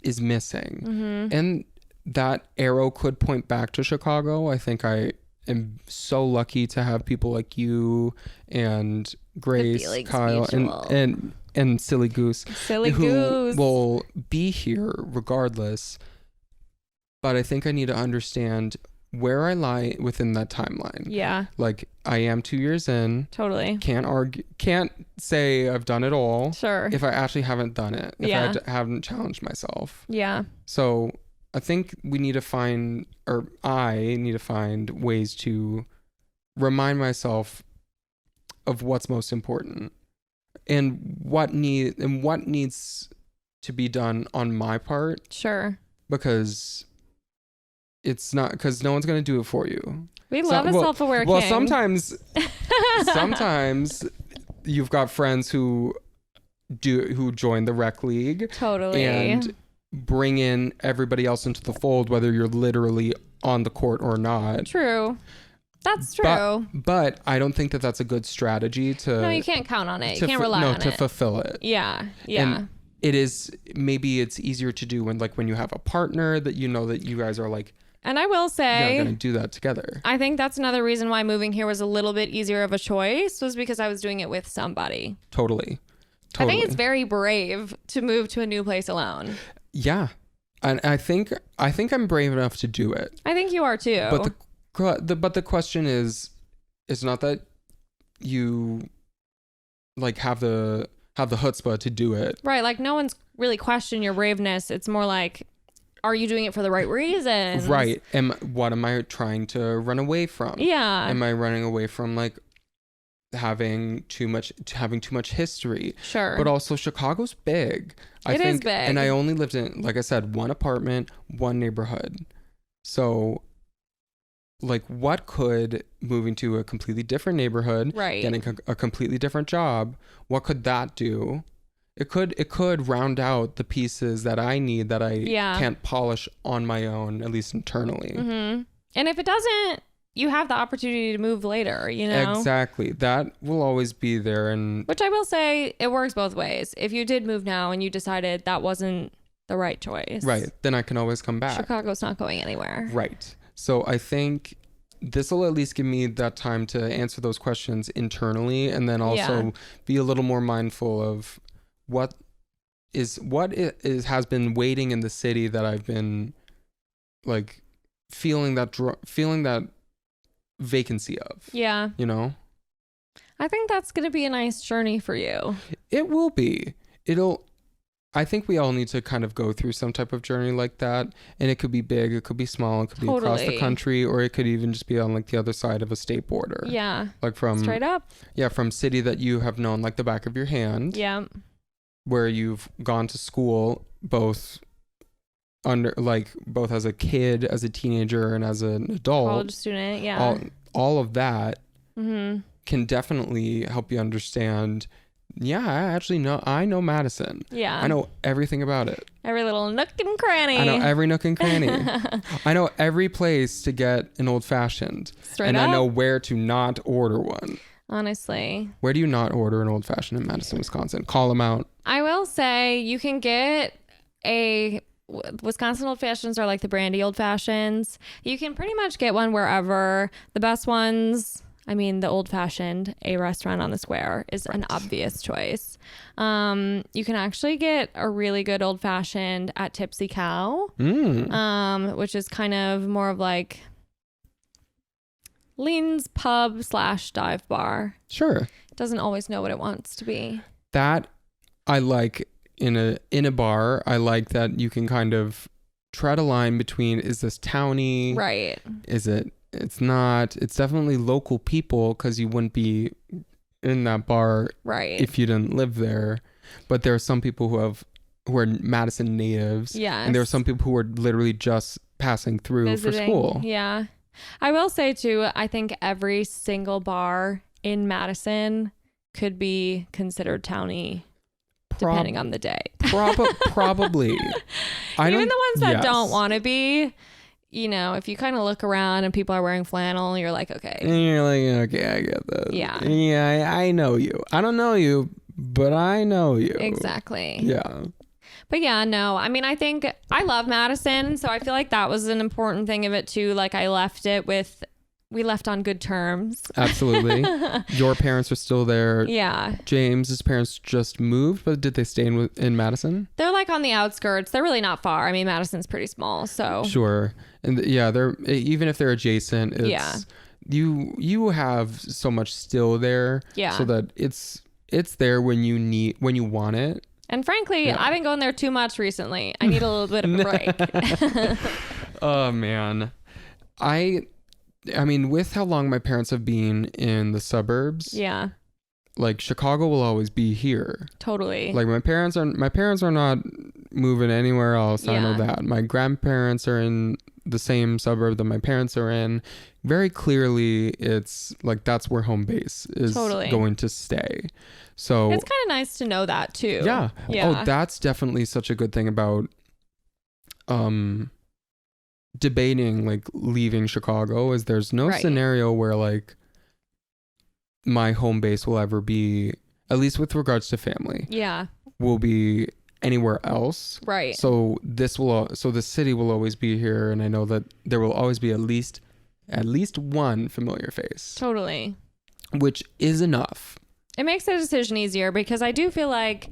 is missing? Mm-hmm. And that arrow could point back to Chicago. I think I am so lucky to have people like you and Grace, Kyle, and Silly Goose. Who will be here regardless. But I think I need to understand where I lie within that timeline. Yeah. Like I am 2 years in. Totally. Can't say I've done it all. Sure. If I actually haven't done it. If I haven't challenged myself. Yeah. So I think I need to find ways to remind myself of what's most important and what needs to be done on my part. Sure. Because it's not, because no one's going to do it for you. We love a self-aware king. Well, sometimes you've got friends who join the rec league. Totally. And bring in everybody else into the fold, whether you're literally on the court or not. True. That's true. But I don't think that that's a good strategy to... No, you can't count on it. You can't rely on it. No, to fulfill it. Yeah. Yeah. And maybe it's easier to do when you have a partner that you know that you guys are like... And I will say, going to do that together. I think that's another reason why moving here was a little bit easier of a choice, was because I was doing it with somebody. Totally. I think it's very brave to move to a new place alone. Yeah. And I think I'm brave enough to do it. I think you are too. But the question is, it's not that you like have the chutzpah to do it. Right. Like no one's really questioned your braveness. It's more like, are you doing it for the right reasons? Right. What am I trying to run away from? Yeah. Am I running away from like having too much history? Sure. But also Chicago's big. It is big. And I only lived in, like I said, one apartment, one neighborhood. So like what could moving to a completely different neighborhood, right, getting a completely different job, what could that do? It could round out the pieces that I need that I can't polish on my own, at least internally. Mm-hmm. And if it doesn't, you have the opportunity to move later, you know? Exactly. That will always be there. Which I will say, it works both ways. If you did move now and you decided that wasn't the right choice. Right. Then I can always come back. Chicago's not going anywhere. Right. So I think this will at least give me that time to answer those questions internally, and then also be a little more mindful of what has been waiting in the city that I've been like feeling that vacancy of. Yeah. You know? I think that's going to be a nice journey for you. It will be. I think we all need to kind of go through some type of journey like that. And it could be big, it could be small, it could be across the country, or it could even just be on like the other side of a state border. Yeah. Like from straight up. Yeah, from city that you have known like the back of your hand. Yeah. Where you've gone to school both as a kid, as a teenager, and as an adult. College student, yeah. All of that mm-hmm. can definitely help you understand. Yeah, I know Madison. Yeah. I know everything about it. Every little nook and cranny. I know every nook and cranny. I know every place to get an old fashioned. Straight and up. I know where to not order one. Honestly. Where do you not order an old fashioned in Madison, Wisconsin? Call them out. I will say you can get Wisconsin old fashions are like the brandy old fashions. You can pretty much get one wherever. The best ones, I mean, the old fashioned, a restaurant on the square is an obvious choice. You can actually get a really good old fashioned at Tipsy Cow, which is kind of more of like Lean's pub / dive bar. Sure. Doesn't always know what it wants to be. That I like in a bar. I like that you can kind of tread a line between, is this towny? Right. It's not. It's definitely local people, because you wouldn't be in that bar if you didn't live there. But there are some people who are Madison natives. Yes. And there are some people who are literally just passing through visiting for school. Yeah. I will say too, I think every single bar in Madison could be considered towny, depending on the day. Probably. Even the ones that don't want to be. You know, if you kind of look around and people are wearing flannel, you're like, okay. And you're like, okay, I get this. Yeah. Yeah, I know you. I don't know you, but I know you. Exactly. Yeah. But yeah, no, I mean, I think I love Madison. So I feel like that was an important thing of it too. Like we left on good terms. Absolutely. Your parents are still there. Yeah. James's parents just moved, but did they stay in Madison? They're like on the outskirts. They're really not far. I mean, Madison's pretty small, so. Sure. And they're, even if they're adjacent, it's, you have so much still there. Yeah. So that it's there when you want it. And frankly, I've been going there too much recently. I need a little bit of a break. Oh man. I mean, with how long my parents have been in the suburbs, like Chicago will always be here. Totally. Like my parents are not moving anywhere else. I know that. My grandparents are in the same suburb that my parents are in. Very clearly, it's like that's where home base is going to stay. So it's kind of nice to know that too. Yeah. Oh, that's definitely such a good thing about debating like leaving Chicago, is there's no scenario where like my home base will ever be, at least with regards to family, will be anywhere else. Right. So the city will always be here, and I know that there will always be at least one familiar face. Totally. Which is enough. It makes the decision easier, because I do feel like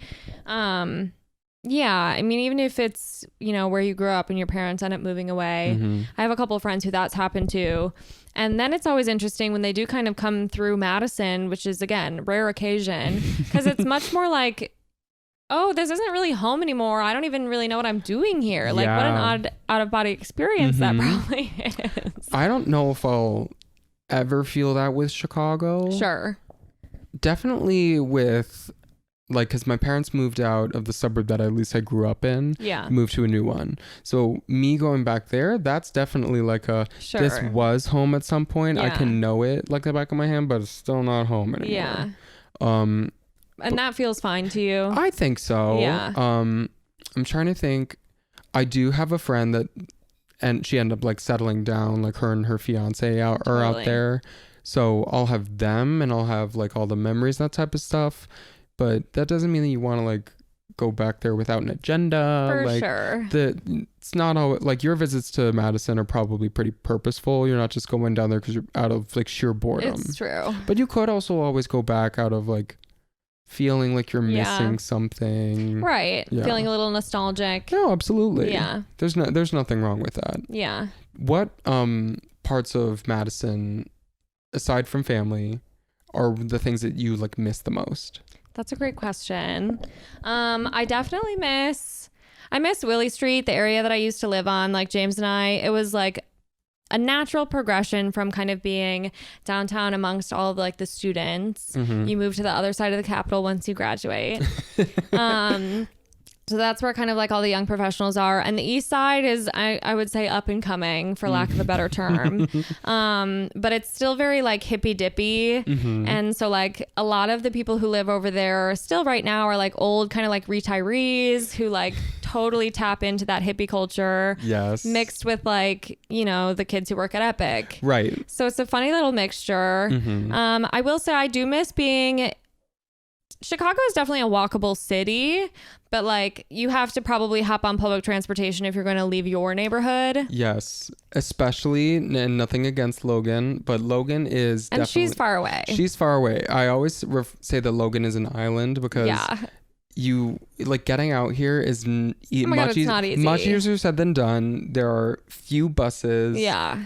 I mean, even if it's, you know, where you grew up and your parents end up moving away, I have a couple of friends who that's happened to. And then it's always interesting when they do kind of come through Madison, which is, again, rare occasion, because it's much more like, oh, this isn't really home anymore. I don't even really know what I'm doing here. Like, what an odd out-of-body experience that probably is. I don't know if I'll ever feel that with Chicago. Sure. Definitely with... like, because my parents moved out of the suburb that at least I grew up in, moved to a new one. So me going back there, that's definitely like this was home at some point. I can know it like the back of my hand, but it's still not home anymore. Yeah. And that feels fine to you? I think so. Yeah. I'm trying to think. I do have a friend and she ended up like settling down, like her and her fiance are out there. So I'll have them, and I'll have like all the memories, that type of stuff. But that doesn't mean that you want to like go back there without an agenda. For sure. It's not all like your visits to Madison are probably pretty purposeful. You're not just going down there because you're out of like sheer boredom. It's true. But you could also always go back out of like feeling like you're missing something. Right. Yeah. Feeling a little nostalgic. No, absolutely. Yeah. There's nothing wrong with that. Yeah. What parts of Madison, aside from family, are the things that you like miss the most? That's a great question. I definitely miss Willie Street, the area that I used to live on, like James and I. It was like a natural progression from kind of being downtown amongst all of like the students. Mm-hmm. You move to the other side of the Capitol once you graduate. So that's where kind of like all the young professionals are. And the east side is, I would say, up and coming, for lack of a better term. But it's still very like hippy dippy. Mm-hmm. And so like a lot of the people who live over there still right now are like old kind of like retirees who like totally tap into that hippie culture. Yes. Mixed with like, you know, the kids who work at Epic. Right. So it's a funny little mixture. Mm-hmm. I will say I do miss Chicago is definitely a walkable city, but like you have to probably hop on public transportation if you're going to leave your neighborhood. Yes, especially, and nothing against Logan, but Logan is and she's far away. She's far away. I always say that Logan is an island because you like getting out here is much easier said than done. There are few buses. Yeah.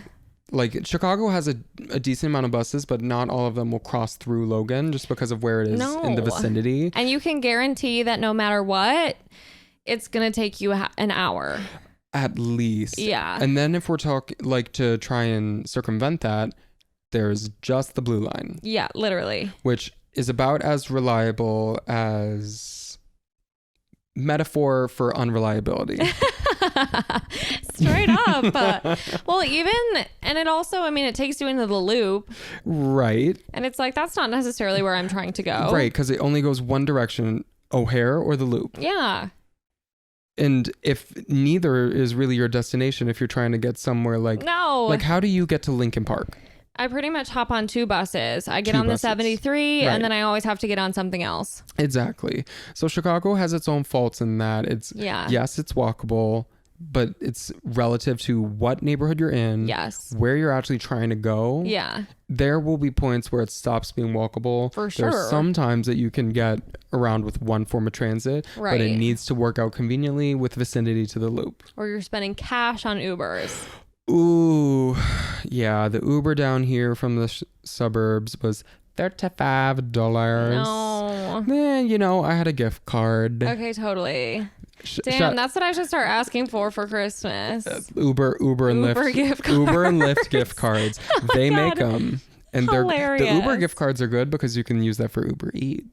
Like Chicago has a decent amount of buses, but not all of them will cross through Logan just because of where it is in the vicinity. And you can guarantee that no matter what, it's going to take you an hour. At least. Yeah. And then if we're talking like to try and circumvent that, there's just the Blue Line. Yeah, literally. Which is about as reliable as metaphor for unreliability. Straight up. Well, and it also, I mean, it takes you into the loop. Right. And it's like, that's not necessarily where I'm trying to go. Right, because it only goes one direction, O'Hare or the loop. Yeah. And if neither is really your destination, if you're trying to get somewhere like... No. Like, how do you get to Lincoln Park? I pretty much hop on two buses. I get on the 73 and then I always have to get on something else. Exactly. So Chicago has its own faults in that yes, it's walkable, but it's relative to what neighborhood you're in. Yes. Where you're actually trying to go. Yeah. There will be points where it stops being walkable. For sure. There's some times that you can get around with one form of transit, but it needs to work out conveniently with vicinity to the loop. Or you're spending cash on Ubers. Ooh, yeah. The Uber down here from the suburbs was $35. No. Man, you know, I had a gift card. Okay, totally. Damn, that's what I should start asking for Christmas. Uber and Lyft gift cards. Uber and Lyft gift cards. They make them, and hilarious. The Uber gift cards are good because you can use that for Uber Eats.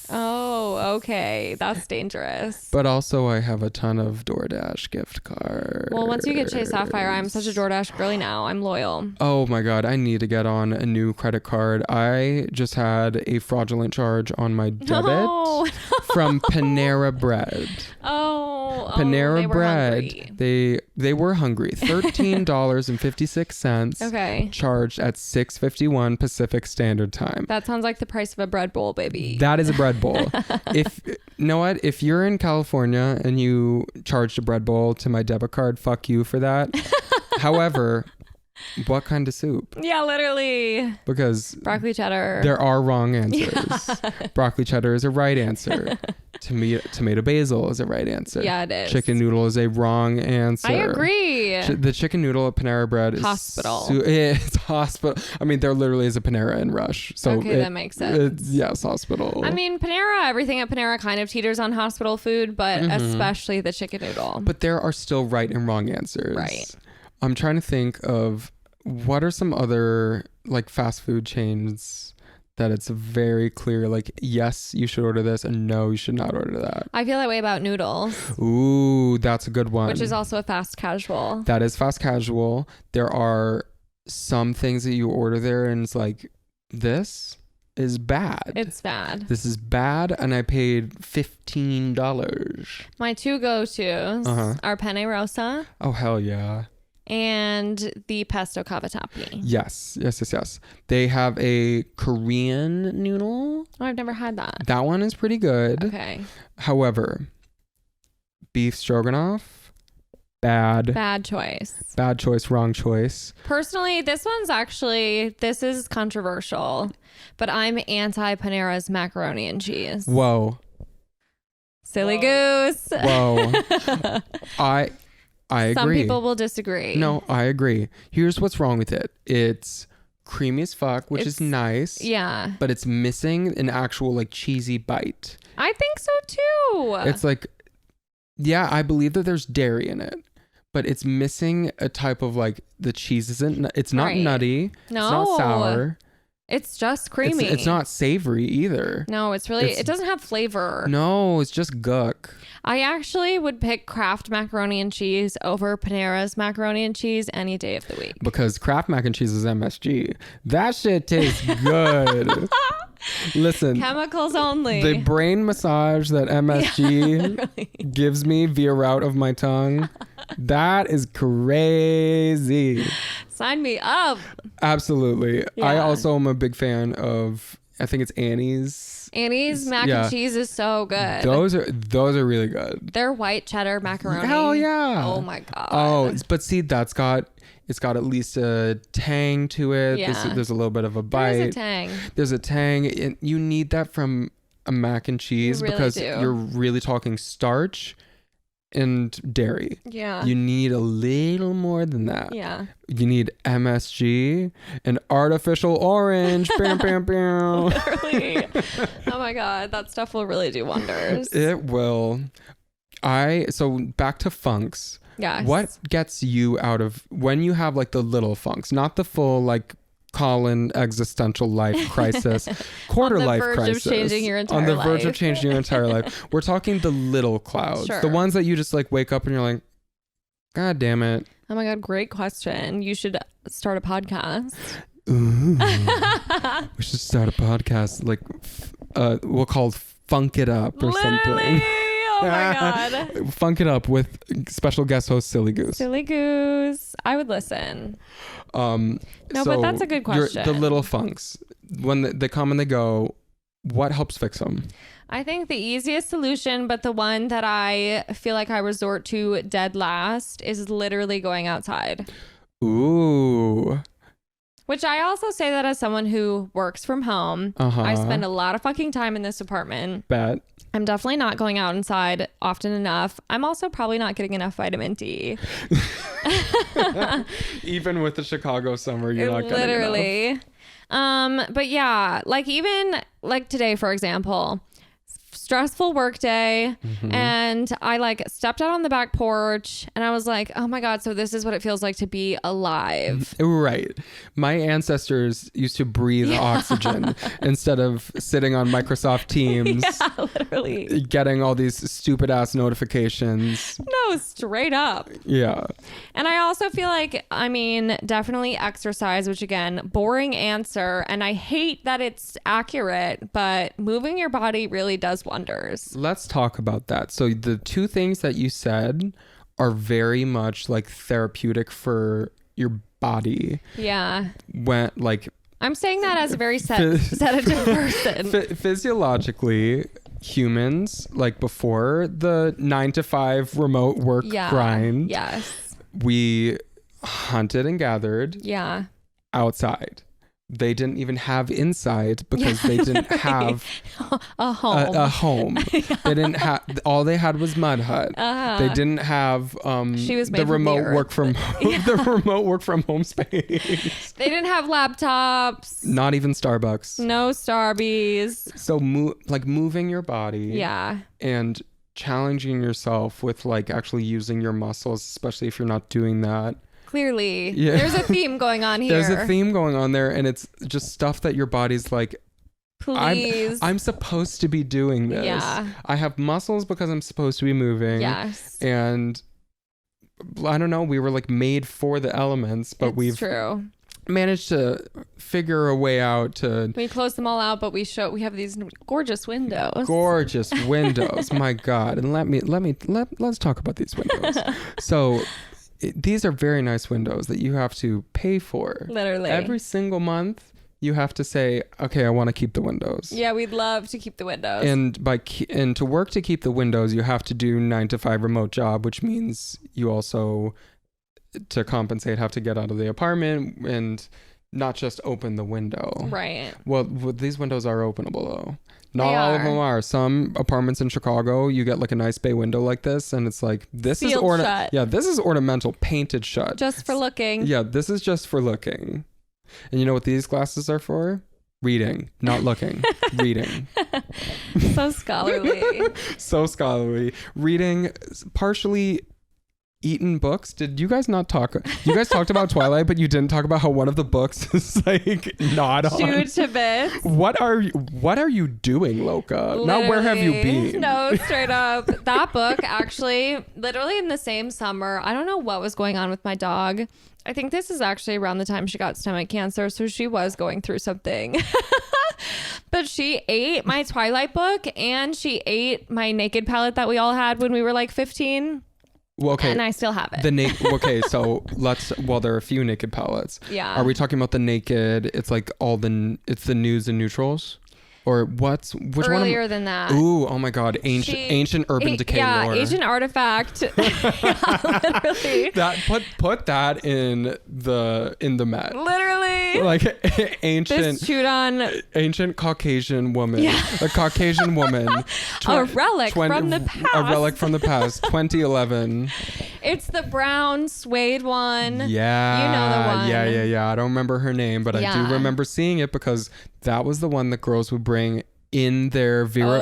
Oh, okay. That's dangerous. But also I have a ton of DoorDash gift cards. Well, once you get Chase Sapphire, I'm such a DoorDash girly now. I'm loyal. Oh my God. I need to get on a new credit card. I just had a fraudulent charge on my debit from Panera Bread. Panera Bread. They were hungry. $13.56. Okay. Charged at 6:51 Pacific Standard Time. That sounds like the price of a bread bowl, baby. That is a bread bowl. If you know what, if you're in California and you charged a bread bowl to my debit card, fuck you for that. However, what kind of soup? Yeah, literally. Because broccoli cheddar. There are wrong answers. Yeah. Broccoli cheddar is a right answer. Tomato basil is a right answer. Yeah, it is. Chicken noodle is a wrong answer. I agree. The chicken noodle at Panera Bread is hospital. It's hospital. I mean, there literally is a Panera in Rush. So that makes sense. Yes, hospital. I mean, everything at Panera kind of teeters on hospital food, but especially the chicken noodle. But there are still right and wrong answers. Right. I'm trying to think of what are some other like fast food chains that it's very clear, like, yes, you should order this, and no, you should not order that. I feel that way about noodles. Ooh, that's a good one. Which is also a fast casual. That is fast casual. There are some things that you order there, and it's like, this is bad. It's bad. This is bad, and I paid $15. My two go-tos are penne rosa. Oh, hell yeah. And the pesto cavatappi. Yes. They have a Korean noodle. Oh, I've never had that. That one is pretty good. Okay. However, beef stroganoff Bad choice. Bad choice, wrong choice. Personally, this is controversial, but I'm anti Panera's macaroni and cheese. Whoa. Silly goose. Whoa. I agree. Some people will disagree. No, I agree. Here's what's wrong with it. It's creamy as fuck, which is nice. Yeah. But it's missing an actual like cheesy bite. I think so too. It's like, yeah, I believe that there's dairy in it, but it's missing a type of like the cheese isn't. It's not nutty. No. It's not sour. It's just creamy. It's not savory either. No, it doesn't have flavor. No, it's just guck. I actually would pick Kraft macaroni and cheese over Panera's macaroni and cheese any day of the week. Because Kraft mac and cheese is MSG. That shit tastes good. Listen. Chemicals only. The brain massage that MSG gives me via route of my tongue, that is crazy. Sign me up. Absolutely. Yeah. I also am a big fan of, I think it's Annie's. Annie's mac and cheese is so good. Those are really good. Their white cheddar macaroni. Hell yeah. Oh my God. Oh, but see, it's got at least a tang to it. Yeah. There's a little bit of a bite. There's a tang. There's a tang. And you need that from a mac and cheese because you're really talking starch and dairy. Yeah. You need a little more than that. Yeah. You need MSG and artificial orange. Bam, bam, bam. Literally. Oh my God. That stuff will really do wonders. It will. So back to funks. Yes. What gets you out of when you have like the little funks, not the full like Collin existential life crisis, quarter life crisis. On the verge of changing your entire life. On the verge of changing your entire life. We're talking the little clouds. Sure. The ones that you just like wake up and you're like, God damn it. Oh my God, great question. You should start a podcast. Ooh. We should start a podcast like we'll call it Funk It Up or something. Oh my God. Funk It Up with special guest host Silly Goose. Silly Goose. I would listen. No, but that's a good question. The little funks, when they come and they go, what helps fix them? I think the easiest solution, but the one that I feel like I resort to dead last, is literally going outside. Ooh. Which I also say that as someone who works from home. I spend a lot of fucking time in this apartment. Bet. I'm definitely not going out inside often enough. I'm also probably not getting enough vitamin D. Even with the Chicago summer, you're not getting literally enough. But yeah, like even like today, for example, stressful work day, and I like stepped out on the back porch and I was like, oh my God, so this is what it feels like to be alive. Right. My ancestors used to breathe oxygen instead of sitting on Microsoft Teams. Yeah, literally. Getting all these stupid ass notifications. No, straight up. Yeah. And I also feel like, I mean, definitely exercise, which again, boring answer. And I hate that it's accurate, but moving your body really does wonders. Let's talk about that. So the two things that you said are very much like therapeutic for your body. Yeah. When like I'm saying that as a very sedative person. Physiologically, humans, like before the 9-to-5 remote work grind, we hunted and gathered outside. They didn't even have inside because they didn't have a home. They didn't have, all they had was mud hut. They didn't have the remote work from the remote work from home space. They didn't have laptops. Not even Starbucks. No Starbies. So moving your body. Yeah. And challenging yourself with like actually using your muscles, especially if you're not doing that. Clearly, there's a theme going on here. There's a theme going on there, and it's just stuff that your body's like, please. I'm supposed to be doing this. Yeah. I have muscles because I'm supposed to be moving. Yes. And I don't know, we were like made for the elements, but we've managed to figure a way out to. We close them all out, but we have these gorgeous windows. Gorgeous windows, my God! And let's talk about these windows. So. These are very nice windows that you have to pay for. Literally. Every single month, you have to say, okay, I want to keep the windows. Yeah, we'd love to keep the windows. And to work to keep the windows, you have to do 9 to 5 remote job, which means you also, to compensate, have to get out of the apartment and not just open the window. Right. Well, these windows are openable though. Not all of them are. Some apartments in Chicago, you get like a nice bay window like this, and it's like this is shut. Yeah, this is ornamental, painted shut. Just for looking. Yeah, this is just for looking. And you know what these glasses are for? Reading, not looking. Reading. So scholarly. So scholarly. Reading, partially eaten books. Did you guys not talk? You guys talked about Twilight, but you didn't talk about how one of the books is like not on. Chewed to bits. What are you doing, Loca? Literally. Now where have you been? No, straight up. That book actually, literally in the same summer, I don't know what was going on with my dog. I think this is actually around the time she got stomach cancer, so she was going through something. But she ate my Twilight book and she ate my Naked palette that we all had when we were like 15. Well, okay. And I still have it. Okay, so there are a few Naked palettes. Yeah. Are we talking about the Naked? It's like it's the news and neutrals? Or which earlier one? Than that. Ooh, oh my God. Ancient urban decay lore. Yeah, Ancient Artifact. Yeah, literally. Put that in the Met. Literally. Like this chewed on. Ancient Caucasian woman. Yeah. A Caucasian woman. A relic from the past. A relic from the past. 2011. It's the brown suede one. Yeah. You know the one. Yeah. I don't remember her name, but I do remember seeing it because that was the one that girls would bring in their Vera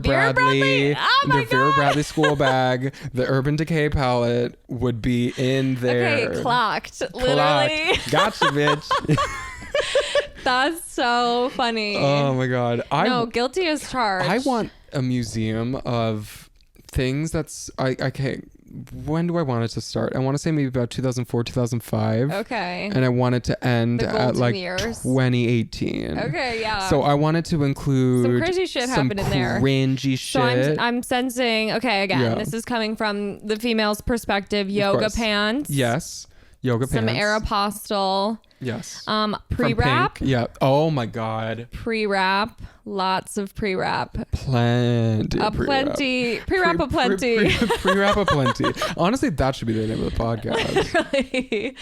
Bradley Vera Bradley school bag. The Urban Decay palette would be in there. Okay, clocked. Literally. Gotcha, bitch. That's so funny. Oh my God. Guilty as charged. I want a museum of things that's when do I want it to start? I want to say maybe about 2004, 2005. Okay. And I want it to end at like years. 2018. Okay, yeah. So I wanted to include some crazy shit happened in there. Cringy shit. So I'm sensing, this is coming from the female's perspective, yoga pants. Yes. Yoga pants. Some Aeropostale. Yes. Pre-wrap. Yeah. Oh my God. Pre-wrap. Lots of pre-wrap. Plenty. Pre-wrap aplenty. Pre-wrap aplenty. Honestly, that should be the name of the podcast. Really.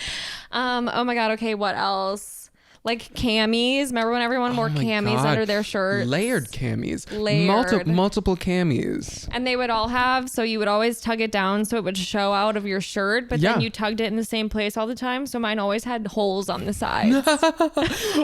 Oh my God. Okay. What else? Like camis. Remember when everyone wore camis under their shirts? Layered camis. Multiple camis. And they would all have, so you would always tug it down so it would show out of your shirt, but then you tugged it in the same place all the time. So mine always had holes on the sides.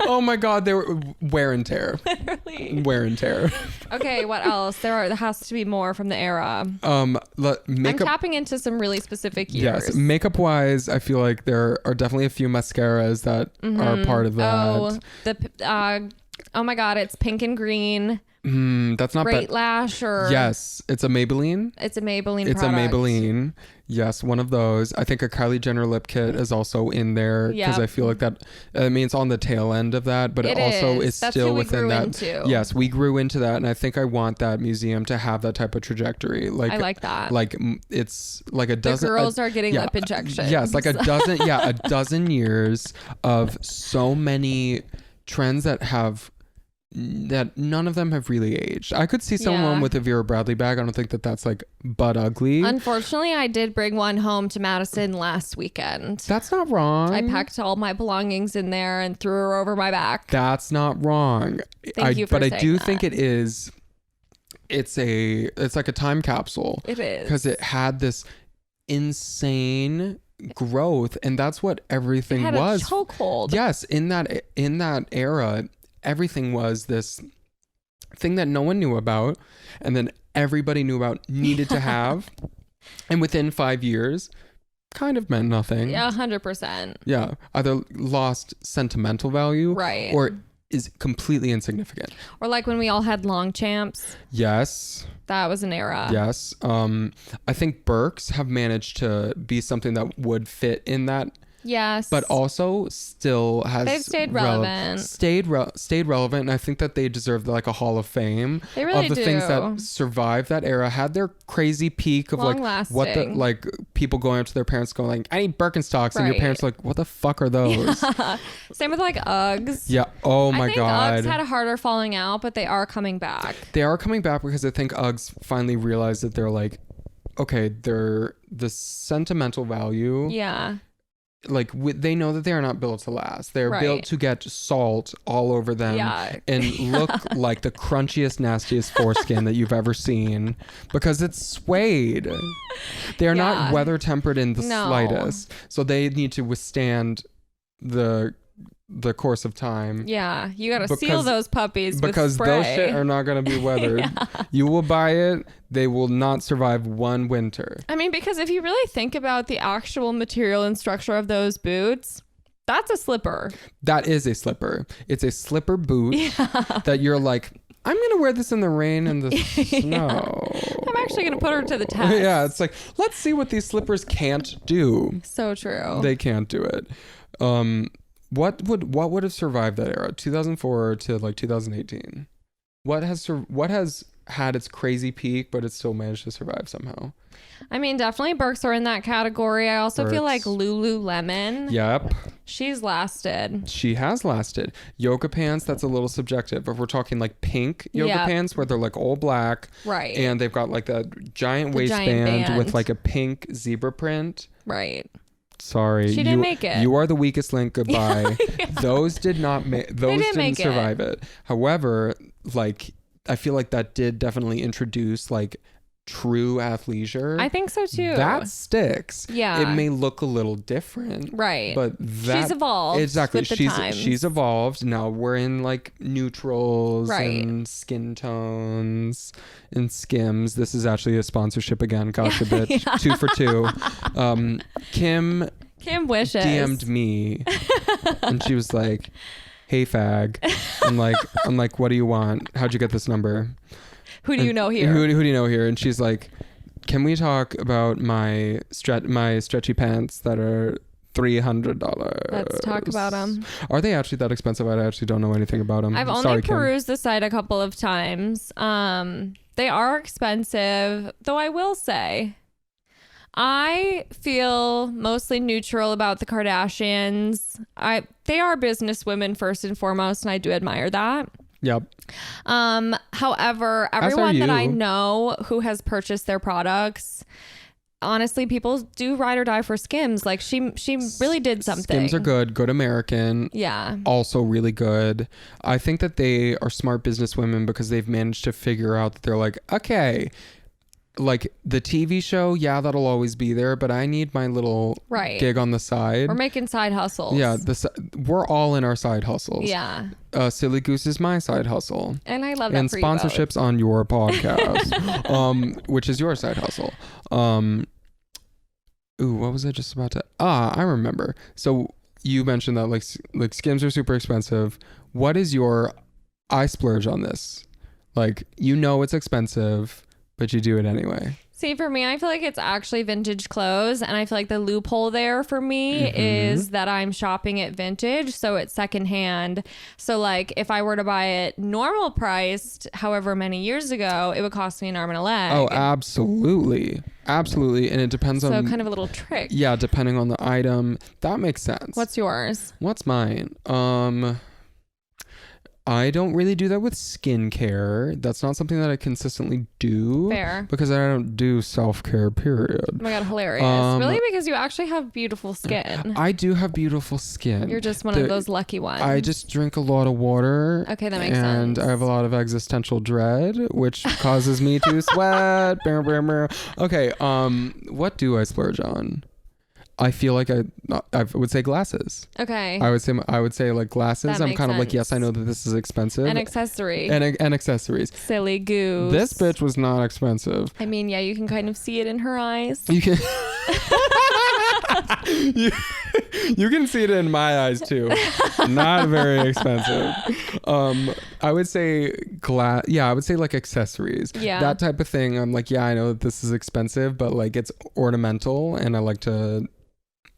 Oh my God. They were wear and tear. Literally. Wear and tear. Okay. What else? There has to be more from the era. I'm tapping into some really specific years. Yes. Makeup wise, I feel like there are definitely a few mascaras that are part of that. Oh, oh my God, it's pink and green. That's not Great Lash or... Yes, it's a Maybelline. It's a Maybelline It's product. a Maybelline. Yes, one of those. I think a Kylie Jenner lip kit is also in there because I feel like that, I mean, it's on the tail end of that, but it also is still within that. Into. Yes, we grew into that, and I think I want that museum to have that type of trajectory. Like I like that. Like it's like a dozen. The girls are getting lip injections. Yes, like a dozen. A dozen years of so many trends that none of them have really aged. I could see someone with a Vera Bradley bag. I don't think that's like butt ugly. Unfortunately, I did bring one home to Madison last weekend. That's not wrong. I packed all my belongings in there and threw her over my back. That's not wrong. Thank you for saying But I do that. think it is. It's like a time capsule. It is. Because it had this insane growth, and that's what everything was. A chokehold. Yes, in that era. Everything was this thing that no one knew about, and then everybody knew about, needed to have, and within 5 years kind of meant nothing. Yeah, 100%. Yeah, either lost sentimental value, right, or is completely insignificant. Or like when we all had Longchamps. Yes. That was an era. Yes. I think Birks have managed to be something that would fit in that Yes. But also still has they've stayed relevant. Stayed relevant, and I think that they deserve like a Hall of Fame. They really of the do. things that survived that era, had their crazy peak of Long like lasting. what the like people going up to their parents going like, I need Birkenstocks, and your parents are like, what the fuck are those? Yeah. Same with like Uggs. Yeah. Oh my god. Uggs had a harder falling out, but they are coming back. They are coming back because I think Uggs finally realized that they're like, okay, they're the sentimental value. Yeah. Like they know that they are not built to last. They're built to get salt all over them and look like the crunchiest, nastiest foreskin that you've ever seen because it's suede. They're not weather tempered in the slightest. So they need to withstand the course of time. Yeah, you gotta seal those puppies because spray. Those shit are not gonna be weathered. You will buy it, they will not survive one winter. I mean, because if you really think about the actual material and structure of those boots, that's a slipper. That is a slipper. It's a slipper boot that you're like, I'm gonna wear this in the rain and the snow. I'm actually gonna put her to the test. Yeah, it's like, let's see what these slippers can't do. So true. They can't do it. What would have survived that era? 2004 to like 2018. What has had its crazy peak, but it still managed to survive somehow? I mean, definitely Birks are in that category. I also feel like Lululemon. Yep. She's lasted. She has lasted. Yoga pants, that's a little subjective. If we're talking like pink yoga pants where they're like all black. Right. And they've got like that giant waistband with like a pink zebra print. Right. Sorry, she didn't make it. You are the weakest link. Goodbye. Those did not make. Those didn't survive it. However, like I feel like that did definitely introduce like true athleisure. I think so too. That sticks. Yeah. It may look a little different. Right. But she's evolved. Exactly. With the times. She's evolved. Now we're in like neutrals and skin tones and Skims. This is actually a sponsorship again. Gosh, a bit. 2 for 2. Kim wishes. DM'd me and she was like, hey fag. I'm like, what do you want? How'd you get this number? Who do you know here? Who do you know here? And she's like, can we talk about my stretchy pants that are $300? Let's talk about them. Are they actually that expensive? I actually don't know anything about them. I've only perused the site a couple of times. They are expensive, though I will say I feel mostly neutral about the Kardashians. They are business women first and foremost, and I do admire that. Yep. However, everyone that I know who has purchased their products, honestly, people do ride or die for Skims. Like she really did something. Skims are good American. Yeah. Also really good. I think that they are smart business women because they've managed to figure out that they're like, okay, like the TV show, yeah, that'll always be there, but I need my little gig on the side. We're making side hustles. Yeah, we're all in our side hustles. Yeah. Silly Goose is my side hustle. And I love that and for sponsorships you on your podcast, which is your side hustle. What was I just about to? I remember. So you mentioned that like Skims are super expensive. What is your I splurge on this? Like, it's expensive, but you do it anyway. See, for me, I feel like it's actually vintage clothes. And I feel like the loophole there for me is that I'm shopping at vintage. So it's secondhand. So like if I were to buy it normal priced, however many years ago, it would cost me an arm and a leg. Oh, absolutely. Absolutely. And it depends on... So kind of a little trick. Yeah, depending on the item. That makes sense. What's yours? What's mine? I don't really do that with skincare. That's not something that I consistently do. Fair. Because I don't do self-care, period. Oh my God, hilarious. Really? Because you actually have beautiful skin. I do have beautiful skin. You're just one of those lucky ones. I just drink a lot of water. Okay, that makes sense. And I have a lot of existential dread, which causes me to sweat. Okay, what do I splurge on? I feel like I would say glasses. Okay. I would say like glasses. I'm kind of like, yes, I know that this is expensive. And accessories. And accessories. Silly Goose. This bitch was not expensive. I mean, yeah, you can kind of see it in her eyes. You can you can see it in my eyes too. Not very expensive. I would say I would say like accessories. Yeah. That type of thing. I'm like, yeah, I know that this is expensive, but like it's ornamental and I like to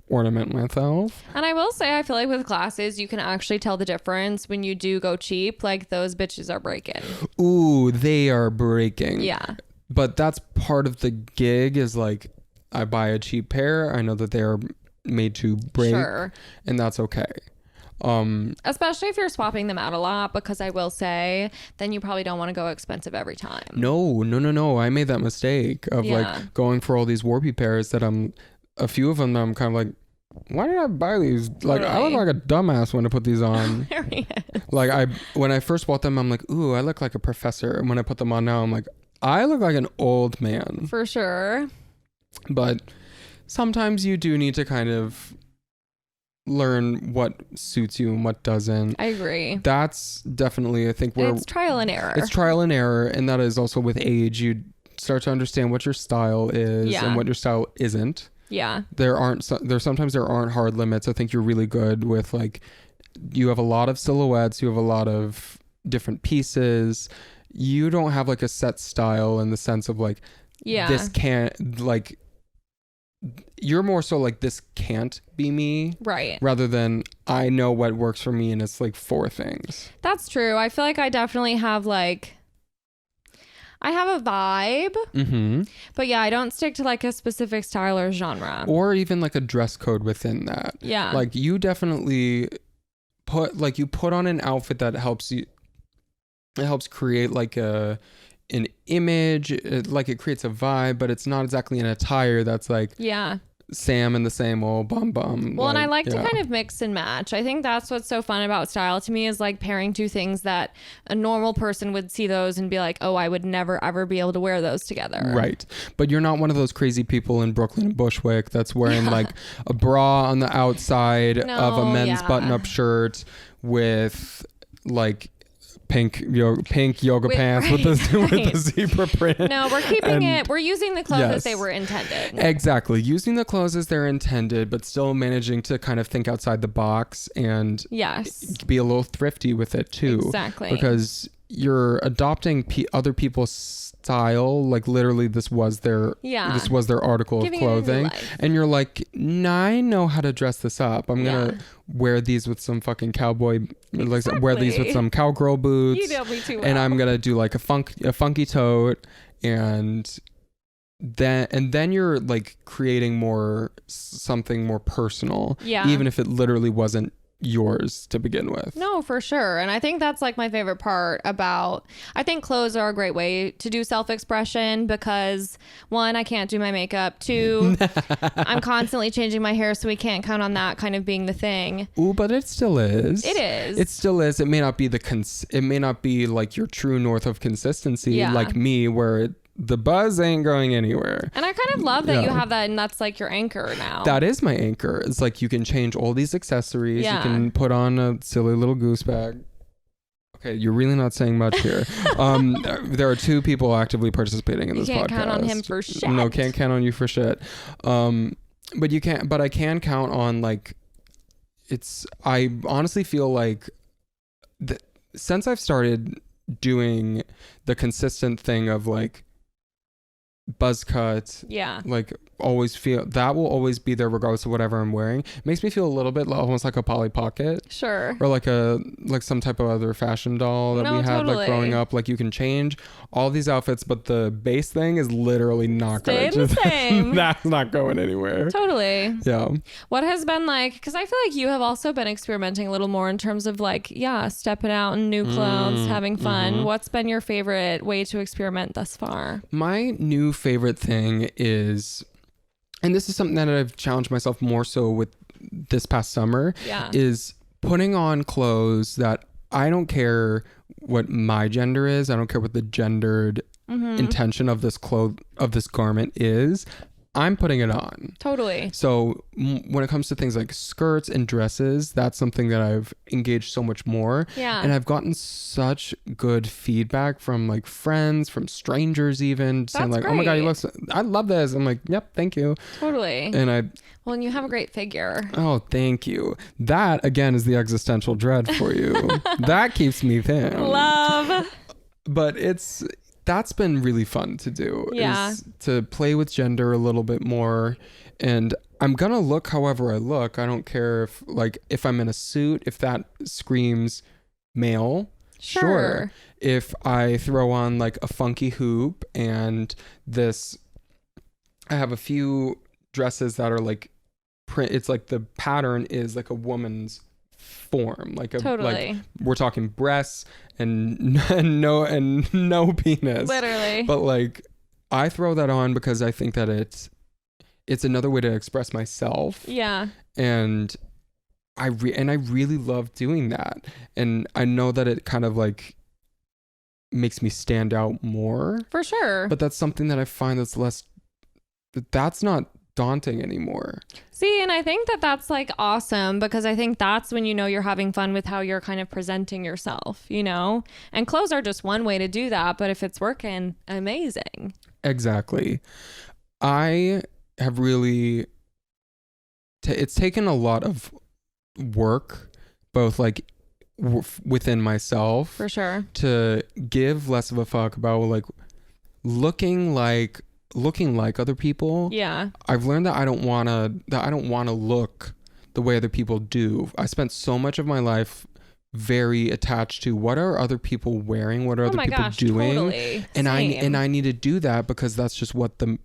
ornament myself. And I will say, I feel like with glasses, you can actually tell the difference when you do go cheap. Like, those bitches are breaking. Ooh, they are breaking. Yeah. But that's part of the gig is like, I buy a cheap pair. I know that they are made to break. Sure. And that's okay. Especially if you're swapping them out a lot, because I will say then you probably don't want to go expensive every time. No. I made that mistake of like going for all these warpy pairs that a few of them I'm kind of like, why did I buy these? Like, I look like a dumbass when I put these on. Like, when I first bought them, I'm like, ooh, I look like a professor. And when I put them on now, I'm like, I look like an old man. For sure. But sometimes you do need to kind of learn what suits you and what doesn't. I agree. That's definitely, I think, where it's trial and error. It's trial and error, and that is also with age. You start to understand what your style is and what your style isn't. Yeah. Sometimes there aren't hard limits. I think you're really good with, like, you have a lot of silhouettes, you have a lot of different pieces. You don't have like a set style in the sense of like, this can't, like, you're more so like, this can't be me, right? Rather than I know what works for me and it's like 4 things. That's true. I feel like I definitely have like, I have a vibe, but yeah, I don't stick to like a specific style or genre, or even like a dress code within that. Yeah, like you definitely put on an outfit that helps you. It helps create like an image, like it creates a vibe, but it's not exactly an attire that's like Sam and the same old bum. Well, like, and I like to kind of mix and match. I think that's what's so fun about style to me, is like pairing 2 things that a normal person would see those and be like, oh, I would never ever be able to wear those together. Right. But you're not one of those crazy people in Brooklyn and Bushwick that's wearing like a bra on the outside of a men's button-up shirt with like pink yoga pants with the zebra print. No, we're keeping it. We're using the clothes as they were intended. Exactly. Using the clothes as they're intended, but still managing to kind of think outside the box and be a little thrifty with it too. Exactly. Because you're adopting other people's style. Like literally this was their article of clothing. And you're like, nah, I know how to dress this up. I'm going to wear these with some fucking cowboy, wear these with some cowgirl boots. You know me too well. And I'm going to do like a funky tote, and then you're like creating something more personal. Yeah. Even if it literally wasn't yours to begin with. No, for sure. And I think that's like my favorite part about, I think clothes are a great way to do self-expression, because 1, I can't do my makeup. 2, I'm constantly changing my hair, so we can't count on that kind of being the thing. Ooh, but it still is. It is. It still is. It may not be it may not be like your true north of consistency, like me, where the buzz ain't going anywhere. And I kind of love that you have that, and that's like your anchor now. That is my anchor. It's like you can change all these accessories. You can put on a silly little goose bag. Okay, you're really not saying much here. There are 2 people actively participating in this podcast. You can't count on him for shit. No, can't count on you for shit. But I can count on, like, I honestly feel like since I've started doing the consistent thing of like buzz cut, like always feel that will always be there regardless of whatever I'm wearing. It makes me feel a little bit almost like a Polly Pocket, sure, or like some type of other fashion doll that we had like growing up. Like you can change all these outfits, but the base thing is literally not going to same. That's not going anywhere. Totally. Yeah. What has been like, because I feel like you have also been experimenting a little more in terms of like stepping out in new clothes, having fun. What's been your favorite way to experiment thus far? My new favorite thing is, and this is something that I've challenged myself more so with this past summer, is putting on clothes that I don't care what my gender is. I don't care what the gendered intention of this garment is. I'm putting it on. Totally. So when it comes to things like skirts and dresses, that's something that I've engaged so much more. Yeah. And I've gotten such good feedback from like friends, from strangers even, saying like, great. Oh my God, you look I love this. I'm like, yep, thank you. Totally. And and you have a great figure. Oh, thank you. That again is the existential dread for you. That keeps me thin. Love. But that's been really fun to do. Yeah. Is to play with gender a little bit more. And I'm going to look however I look. I don't care if I'm in a suit, if that screams male. Sure. If I throw on like a funky hoop and I have a few dresses that are like print. It's like the pattern is like a woman's form, like we're talking breasts and no penis, literally. But like I throw that on because I think that it's another way to express myself. Yeah. And I really love doing that, and I know that it kind of like makes me stand out more, for sure. but that's something that I find that's not daunting anymore. See, and I think that's like awesome, because I think that's when you're having fun with how you're kind of presenting yourself, and clothes are just one way to do that, but if it's working, amazing. Exactly. I have really it's taken a lot of work, both like within myself, for sure, to give less of a fuck about like looking like other people. Yeah. I've learned that I don't want to look the way other people do. I spent so much of my life very attached to what are other people wearing, what are other people doing. Totally. And I need to do that because that's just what the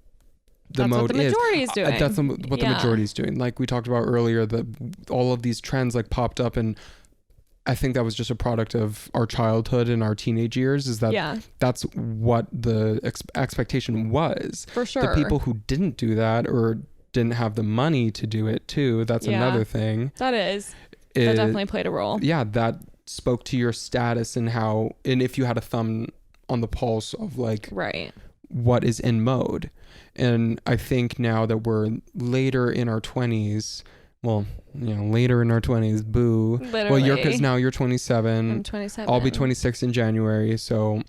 mode is. That's what the majority is doing. Like we talked about earlier, all of these trends like popped up, and I think that was just a product of our childhood and our teenage years, is that that's what the expectation was. For sure. The people who didn't do that or didn't have the money to do it too, that's another thing. That definitely played a role. Yeah, that spoke to your status and if you had a thumb on the pulse of like what is in mode. And I think now that we're later in our 20s, later in our 20s, boo. Literally. Well, because now you're 27. I'm 27. I'll be 26 in January. So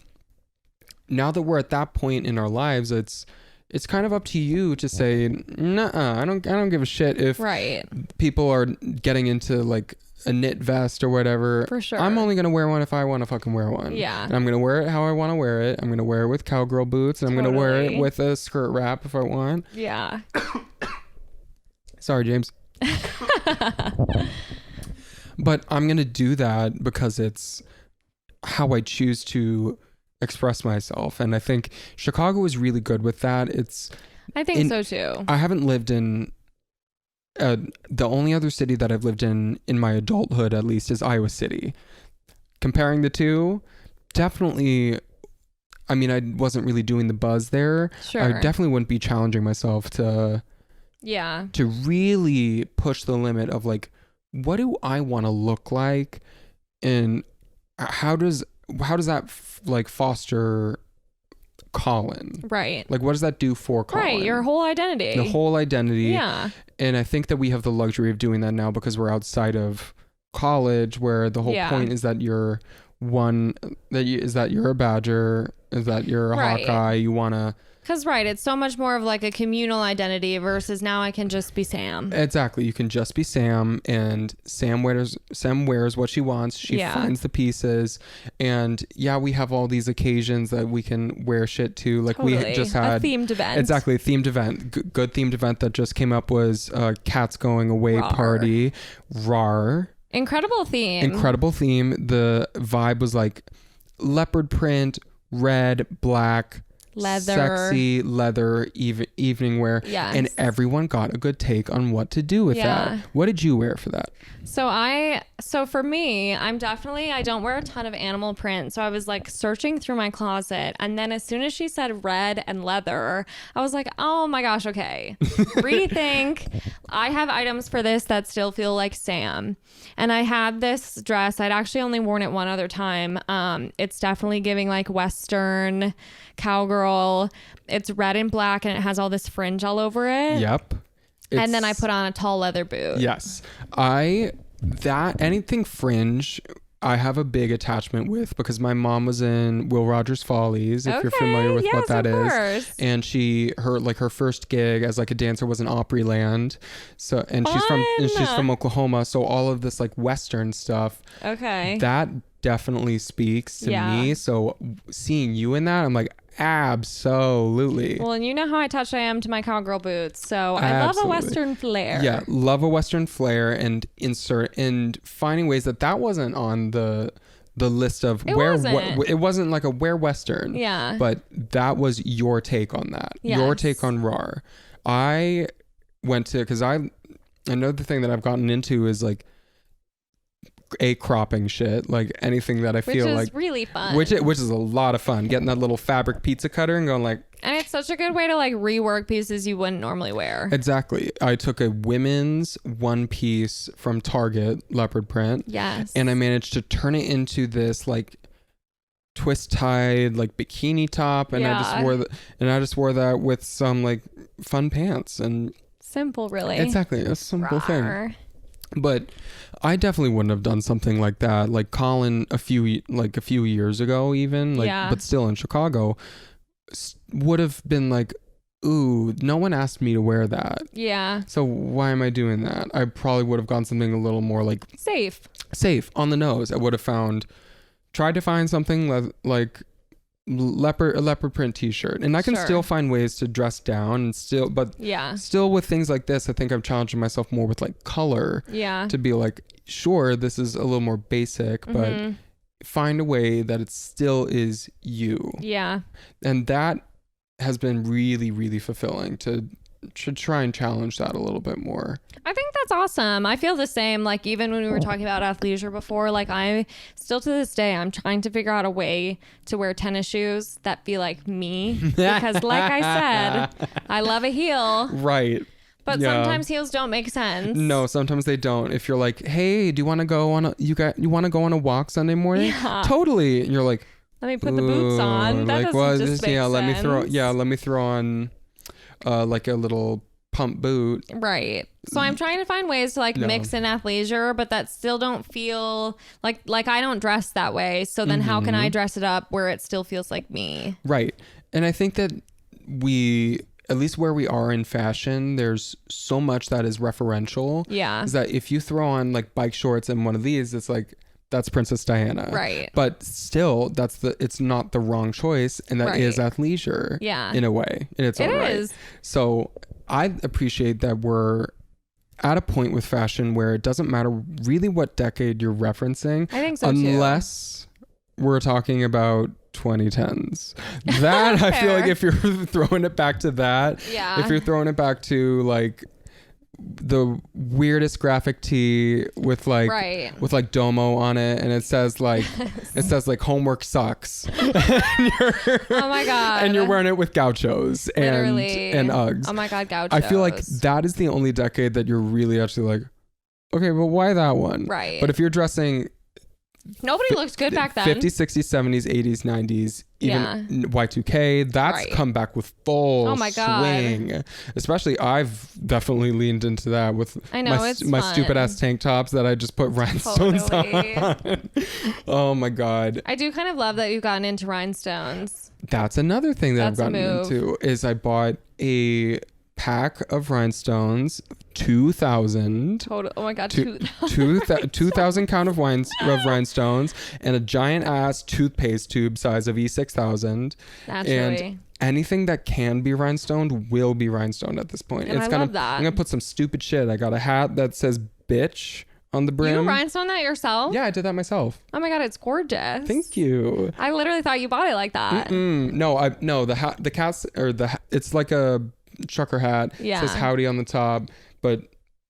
now that we're at that point in our lives, it's kind of up to you to say, nuh-uh, I don't give a shit if people are getting into like a knit vest or whatever. For sure. I'm only going to wear one if I want to fucking wear one. Yeah. And I'm going to wear it how I want to wear it. I'm going to wear it with cowgirl boots, and I'm going to wear it with a skirt wrap if I want. Yeah. Sorry, James. But I'm going to do that because it's how I choose to express myself. And I think Chicago is really good with that. I think so too. I haven't lived in the only other city that I've lived in my adulthood, at least, is Iowa City. Comparing the two, definitely, I mean, I wasn't really doing the buzz there. Sure. I definitely wouldn't be challenging myself to really push the limit of like, what do I want to look like, and how does that like foster Collin? Right. Like, what does that do for Collin? Right, your whole identity. The whole identity. Yeah. And I think that we have the luxury of doing that now because we're outside of college, where the whole point is that you're you're a Badger, is that you're a Hawkeye. You want to... Because, it's so much more of like a communal identity versus now I can just be Sam. Exactly. You can just be Sam, and Sam wears what she wants. She finds the pieces. And we have all these occasions that we can wear shit to. Like we just had... a themed event. Exactly. A themed event. Good themed event that just came up was Cat's Going Away party. Rar. Incredible theme. The vibe was like leopard print, red, black, leather, sexy leather, evening wear. Yes. And everyone got a good take on what to do with that. What did you wear for that? So for me, I don't wear a ton of animal print. So I was like searching through my closet, and then as soon as she said red and leather, I was like, oh my gosh, okay. Rethink. I have items for this that still feel like Sam. And I had this dress. I'd actually only worn it one other time. It's definitely giving like Western cowgirl. It's red and black, and it has all this fringe all over it. Yep. And then I put on a tall leather boot. Yes. Anything fringe, I have a big attachment with, because my mom was in Will Rogers Follies, if you're familiar with what that is. And her first gig as like a dancer was in Opryland. She's from Oklahoma. So all of this like Western stuff. Okay. That definitely speaks to me. So seeing you in that, I'm like, absolutely. Well, and you know how attached I am to my cowgirl boots, so I love a Western flair. Yeah, love a Western flair, and finding ways that wasn't on the list of it wasn't like a wear Western. Yeah. But that was your take on that. Yes. Your take on RAR. I went to, because another thing that I've gotten into is like cropping shit, like anything that I feel like, which is really fun, which is a lot of fun, getting that little fabric pizza cutter and going like, and it's such a good way to like rework pieces you wouldn't normally wear. Exactly. I took a women's one piece from Target, leopard print, and I managed to turn it into this like twist tied like bikini top, and I just wore that with some like fun pants, and simple, really. Exactly, a simple thing. But I definitely wouldn't have done something like that. Like Collin a few years ago, even but still in Chicago, would have been like, ooh, no one asked me to wear that. Yeah. So why am I doing that? I probably would have gone something a little more like safe on the nose. I would have tried to find something like a leopard print t-shirt, and I can still find ways to dress down and still with things like this, I think I'm challenging myself more with like color to be like, sure, this is a little more basic, but find a way that it still is you. And that has been really, really fulfilling to try and challenge that a little bit more. I think that's awesome. I feel the same. Like even when we were talking about athleisure before, like I still to this day, I'm trying to figure out a way to wear tennis shoes that feel like me, because like I said, I love a heel. Right. But sometimes heels don't make sense. No, sometimes they don't. If you're like, hey, do you want to go on a walk Sunday morning? Yeah. Totally. And you're like, let me put the boots on. That doesn't just make sense. Let me throw on like a little pump boot. Right. So I'm trying to find ways to like mix in athleisure, but that still don't feel like I don't dress that way. So then how can I dress it up where it still feels like me? Right. And I think that at least where we are in fashion, there's so much that is referential. Yeah. Is that if you throw on like bike shorts and one of these, it's like, that's Princess Diana. Right. But still, it's not the wrong choice, and that is athleisure. Yeah. In a way. In its own right. It is. So I appreciate that we're at a point with fashion where it doesn't matter really what decade you're referencing. I think so unless we're talking about 2010s. That I feel like if you're throwing it back to that, if you're throwing it back to like the weirdest graphic tee with like Domo on it, and it says like homework sucks. Oh my god. And you're wearing it with gauchos and Uggs. Oh my god, gauchos. I feel like that is the only decade that you're really actually like, okay, but why that one? Right. But if you're dressing, nobody looked good back then. 50s, 60s, 70s, 80s, 90s, even Y2K, that's come back with full swing. Especially I've definitely leaned into that with my stupid ass tank tops that I just put rhinestones on. Oh my god. I do kind of love that you've gotten into rhinestones. That's another thing that I've gotten into is I bought a pack of rhinestones, 2,000. Total. Oh my god, 2,000 count of rhinestones, and a giant ass toothpaste tube size of E6000. Naturally. And anything that can be rhinestoned will be rhinestoned at this point. And I love that. I'm gonna put some stupid shit. I got a hat that says "bitch" on the brim. You rhinestone that yourself? Yeah, I did that myself. Oh my god, it's gorgeous. Thank you. I literally thought you bought it like that. No, the hat, the cat's, or it's like a trucker hat. Yeah. It says howdy on the top, but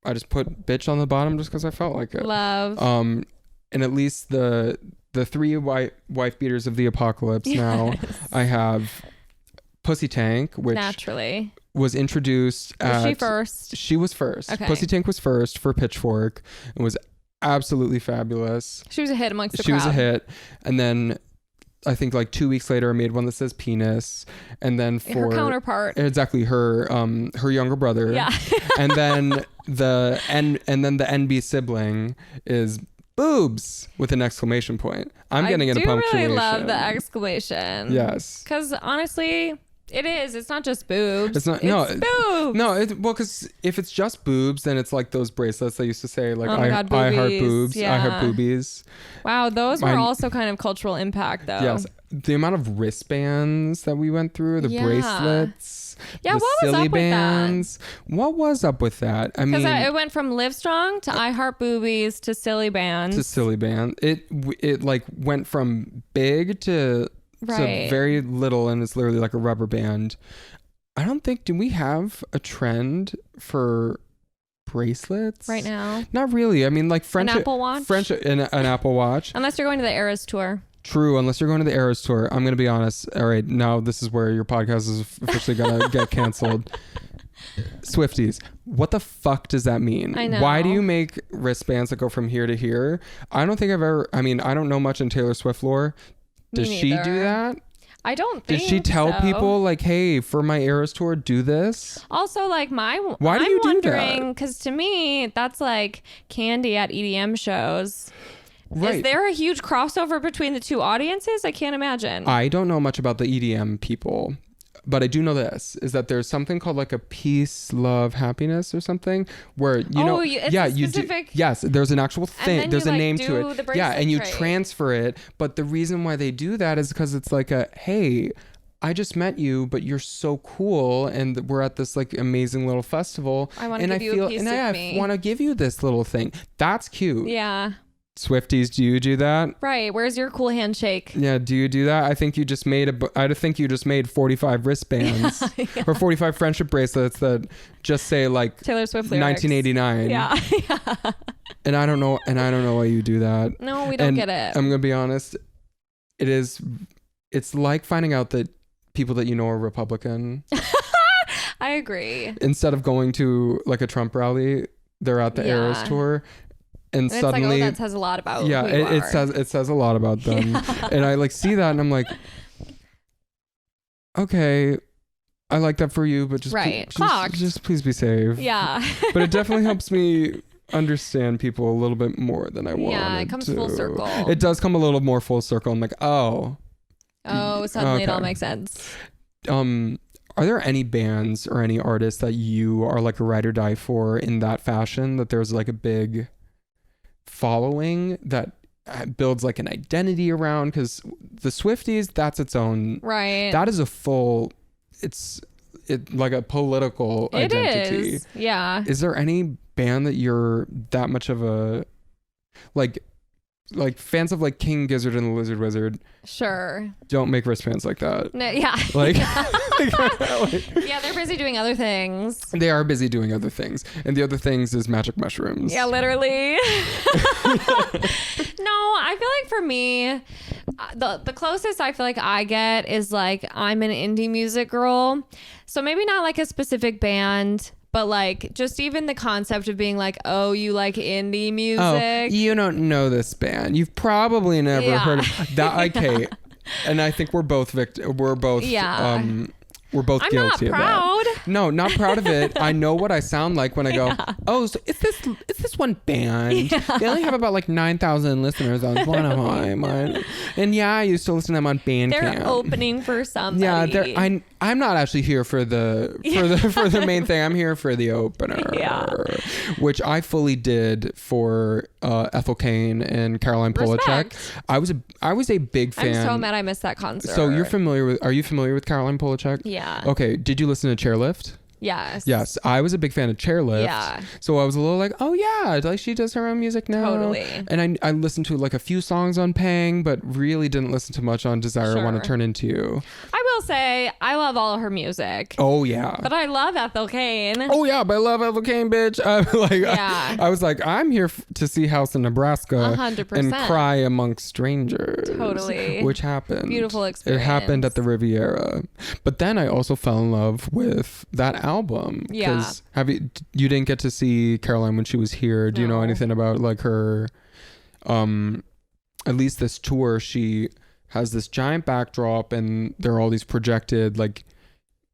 I just put bitch on the bottom just because I felt like it. Love. And at least the three wife beaters of the apocalypse. Now I have Pussy Tank, which naturally was introduced. Was she first? She was first. Okay. Pussy Tank was first for Pitchfork and was absolutely fabulous. She was a hit amongst the crowd. She was a hit, and then I think like 2 weeks later I made one that says penis, and then for her counterpart, exactly her younger brother, and then the NB sibling is boobs with an exclamation point. I'm getting in a punctuation. I really love the exclamation. Yes, because honestly, It is. It's not just boobs. It's not. It's boobs. No. Well, because if it's just boobs, then it's like those bracelets they used to say, like, oh my God, I heart boobs. Yeah. I heart boobies. Wow, those were also kind of cultural impact, though. Yes, the amount of wristbands that we went through, the bracelets. Yeah, the what was silly up bands. with that? What was up with that? I mean, because it went from Livestrong to I Heart Boobies to silly bands. It like went from big to very little, and it's literally like a rubber band. I don't think, do we have a trend for bracelets right now? Not really. I mean, like an Apple Watch, an Apple Watch. Unless you're going to the Eras tour. True, unless you're going to the Eras tour. I'm gonna be honest. All right, now this is where your podcast is officially gonna get canceled. Swifties, what the fuck does that mean? I know. Why do you make wristbands that go from here to here? I don't think I've ever. I mean, I don't know much in Taylor Swift lore. Does she do that? I don't think Did she tell so. people, like, hey, for my Eras tour, do this? Also, like, Why do I'm you do wondering, that? because to me, that's like candy at EDM shows. Right. Is there a huge crossover between the two audiences? I can't imagine. I don't know much about the EDM people, but I do know this, is that there's something called like a peace, love, happiness or something where, yes, there's an actual thing. There's a name to it. Yeah. And you transfer it. But the reason why they do that is because it's like hey, I just met you, but you're so cool, and we're at this like amazing little festival. I want to give you a piece of me. I want to give you this little thing. That's cute. Yeah. Swifties, do you do that? Right. Where's your cool handshake? Yeah. Do you do that? I think you just made 45 wristbands or 45 friendship bracelets that just say like Taylor Swift lyrics. 1989. Yeah. And I don't know why you do that. No, we don't get it. I'm gonna be honest. It's like finding out that people that you know are Republican. I agree. Instead of going to like a Trump rally, they're at the Eras tour. And suddenly, it's like, that says a lot about who you are. it says a lot about them. Yeah. And I like see that and I'm like, okay, I like that for you, but just just please be safe. Yeah. But it definitely helps me understand people a little bit more than I want. Yeah, it comes full circle. It does come a little more full circle. I'm like, suddenly it all makes sense. Are there any bands or any artists that you are like a ride or die for in that fashion, that there's like a big following that builds like an identity around? Because the Swifties, that's its own, right? That is it's like a political identity. It is. Yeah. Is there any band that you're that much of a like fans of, like King Gizzard and the Lizard Wizard? Sure. Don't make wristbands like that. No, yeah. Like, yeah, they're busy doing other things. They are busy doing other things. And the other things is magic mushrooms. Yeah, literally. No, I feel like for me, the closest I feel like I get is like, I'm an indie music girl. So maybe not like a specific band, but like just even the concept of being like, oh, you like indie music? Oh, you don't know this band. You've probably never heard of that. Okay. And I think we're both we're both guilty of that. No, not proud of it. I know what I sound like when I go, oh, so it's this one band. Yeah. They only have about like 9,000 listeners on Spotify. And I used to listen to them on Bandcamp. They're opening for somebody. Yeah, I'm not actually here for the main thing. I'm here for the opener. Yeah. Which I fully did for Ethel Cain and Caroline Polachek. I was a big fan. I'm so mad I missed that concert. So are you familiar with Caroline Polachek? Yeah. Okay. Did you listen to Chairlift? Yes. Yes. I was a big fan of Chairlift. Yeah. So I was a little like, oh yeah, like she does her own music now. Totally. And I listened to like a few songs on Pang, but really didn't listen to much on Desire I Want to Turn Into You. I will say I love all of her music. Oh yeah. But I love Ethel Cain. Oh yeah, but I love Ethel Cain, bitch. I was like, I'm here to see House in Nebraska 100%. and cry amongst strangers. Totally. Which happened. Beautiful experience. It happened at the Riviera. But then I also fell in love with that album. Yeah. You didn't get to see Caroline when she was here. Do you know anything about like her at least this tour? She has this giant backdrop and there are all these projected like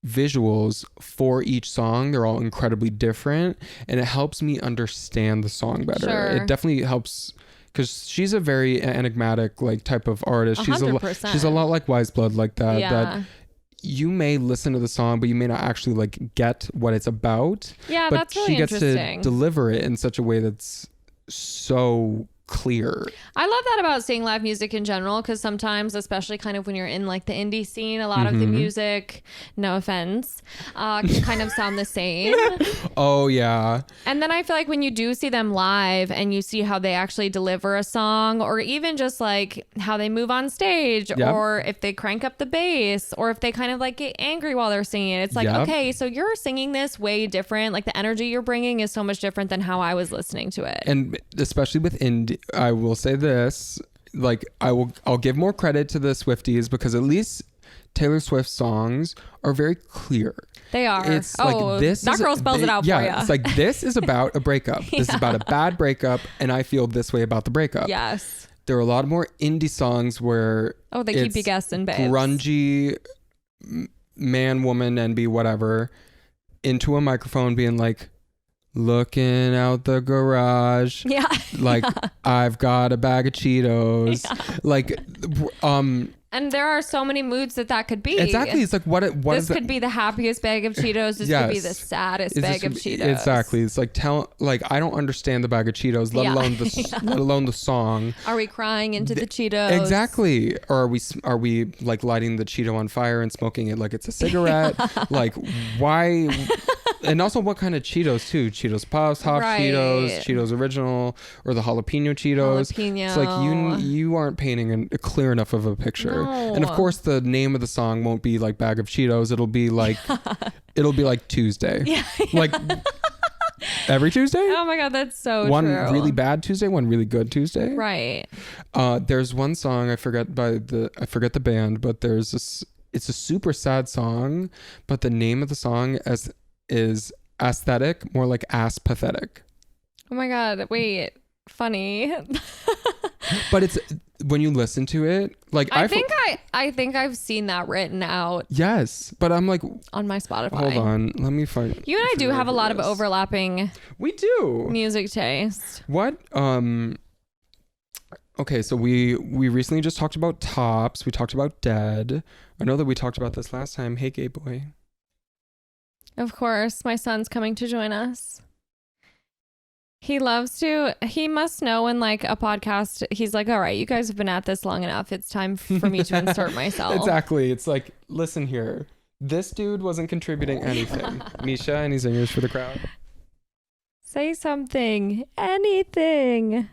visuals for each song. They're all incredibly different and it helps me understand the song better. Sure. It definitely helps because she's a very enigmatic like type of artist. 100%. She's a lot like Wise Blood like that. Yeah. That you may listen to the song, but you may not actually like get what it's about. Yeah, but that's really she gets interesting. to deliver it in such a way that's so clear. I love that about seeing live music in general, because sometimes, especially kind of when you're in like the indie scene, a lot of the music, no offense, can kind of sound the same. Oh yeah. And then I feel like when you do see them live and you see how they actually deliver a song, or even just like how they move on stage, or if they crank up the bass, or if they kind of like get angry while they're singing it, it's like, okay, so you're singing this way different. Like the energy you're bringing is so much different than how I was listening to it. And especially with indie, I will say this, like I'll give more credit to the Swifties, because at least Taylor Swift songs are very clear. They are. It's like this. That girl spells it out for you. Yeah, it's like, this is about a breakup. This is about a bad breakup, and I feel this way about the breakup. Yes. There are a lot more indie songs where they keep you guessing, babes. Grungy man, woman, and be whatever into a microphone being like, looking out the garage, like I've got a bag of Cheetos, like and there are so many moods that could be. Exactly. It's like what this could be the happiest bag of Cheetos. This could be the saddest bag of Cheetos. Exactly. It's like I don't understand the bag of Cheetos, let alone the song. Are we crying into the Cheetos? Exactly. Or are we like lighting the Cheeto on fire and smoking it like it's a cigarette? Like why? And also, what kind of Cheetos too? Cheetos Puffs, Hot Cheetos, Cheetos Original, or the jalapeno Cheetos. It's like you aren't painting a clear enough of a picture. No. And of course, the name of the song won't be like Bag of Cheetos. It'll be like Tuesday. Like every Tuesday. Oh my God, that's so one true. One really bad Tuesday, one really good Tuesday. Right. There's one song I forget the band, but it's a super sad song, but the name of the song is aesthetic, more like ass pathetic. Oh my God, wait, funny. But it's when you listen to it, like I think I've seen that written out. Yes, but I'm like on my Spotify. Hold on, let me find. You and I do have a lot of overlapping. We do music taste. What? Okay, so we recently just talked about Tops. We talked about Dead. I know that we talked about this last time. Hey, gay boy. Of course, my son's coming to join us. He must know in like a podcast, he's like, all right, you guys have been at this long enough. It's time for me to insert myself. Exactly. It's like, listen here. This dude wasn't contributing anything. Misha, any zingers for the crowd? Say something. Anything.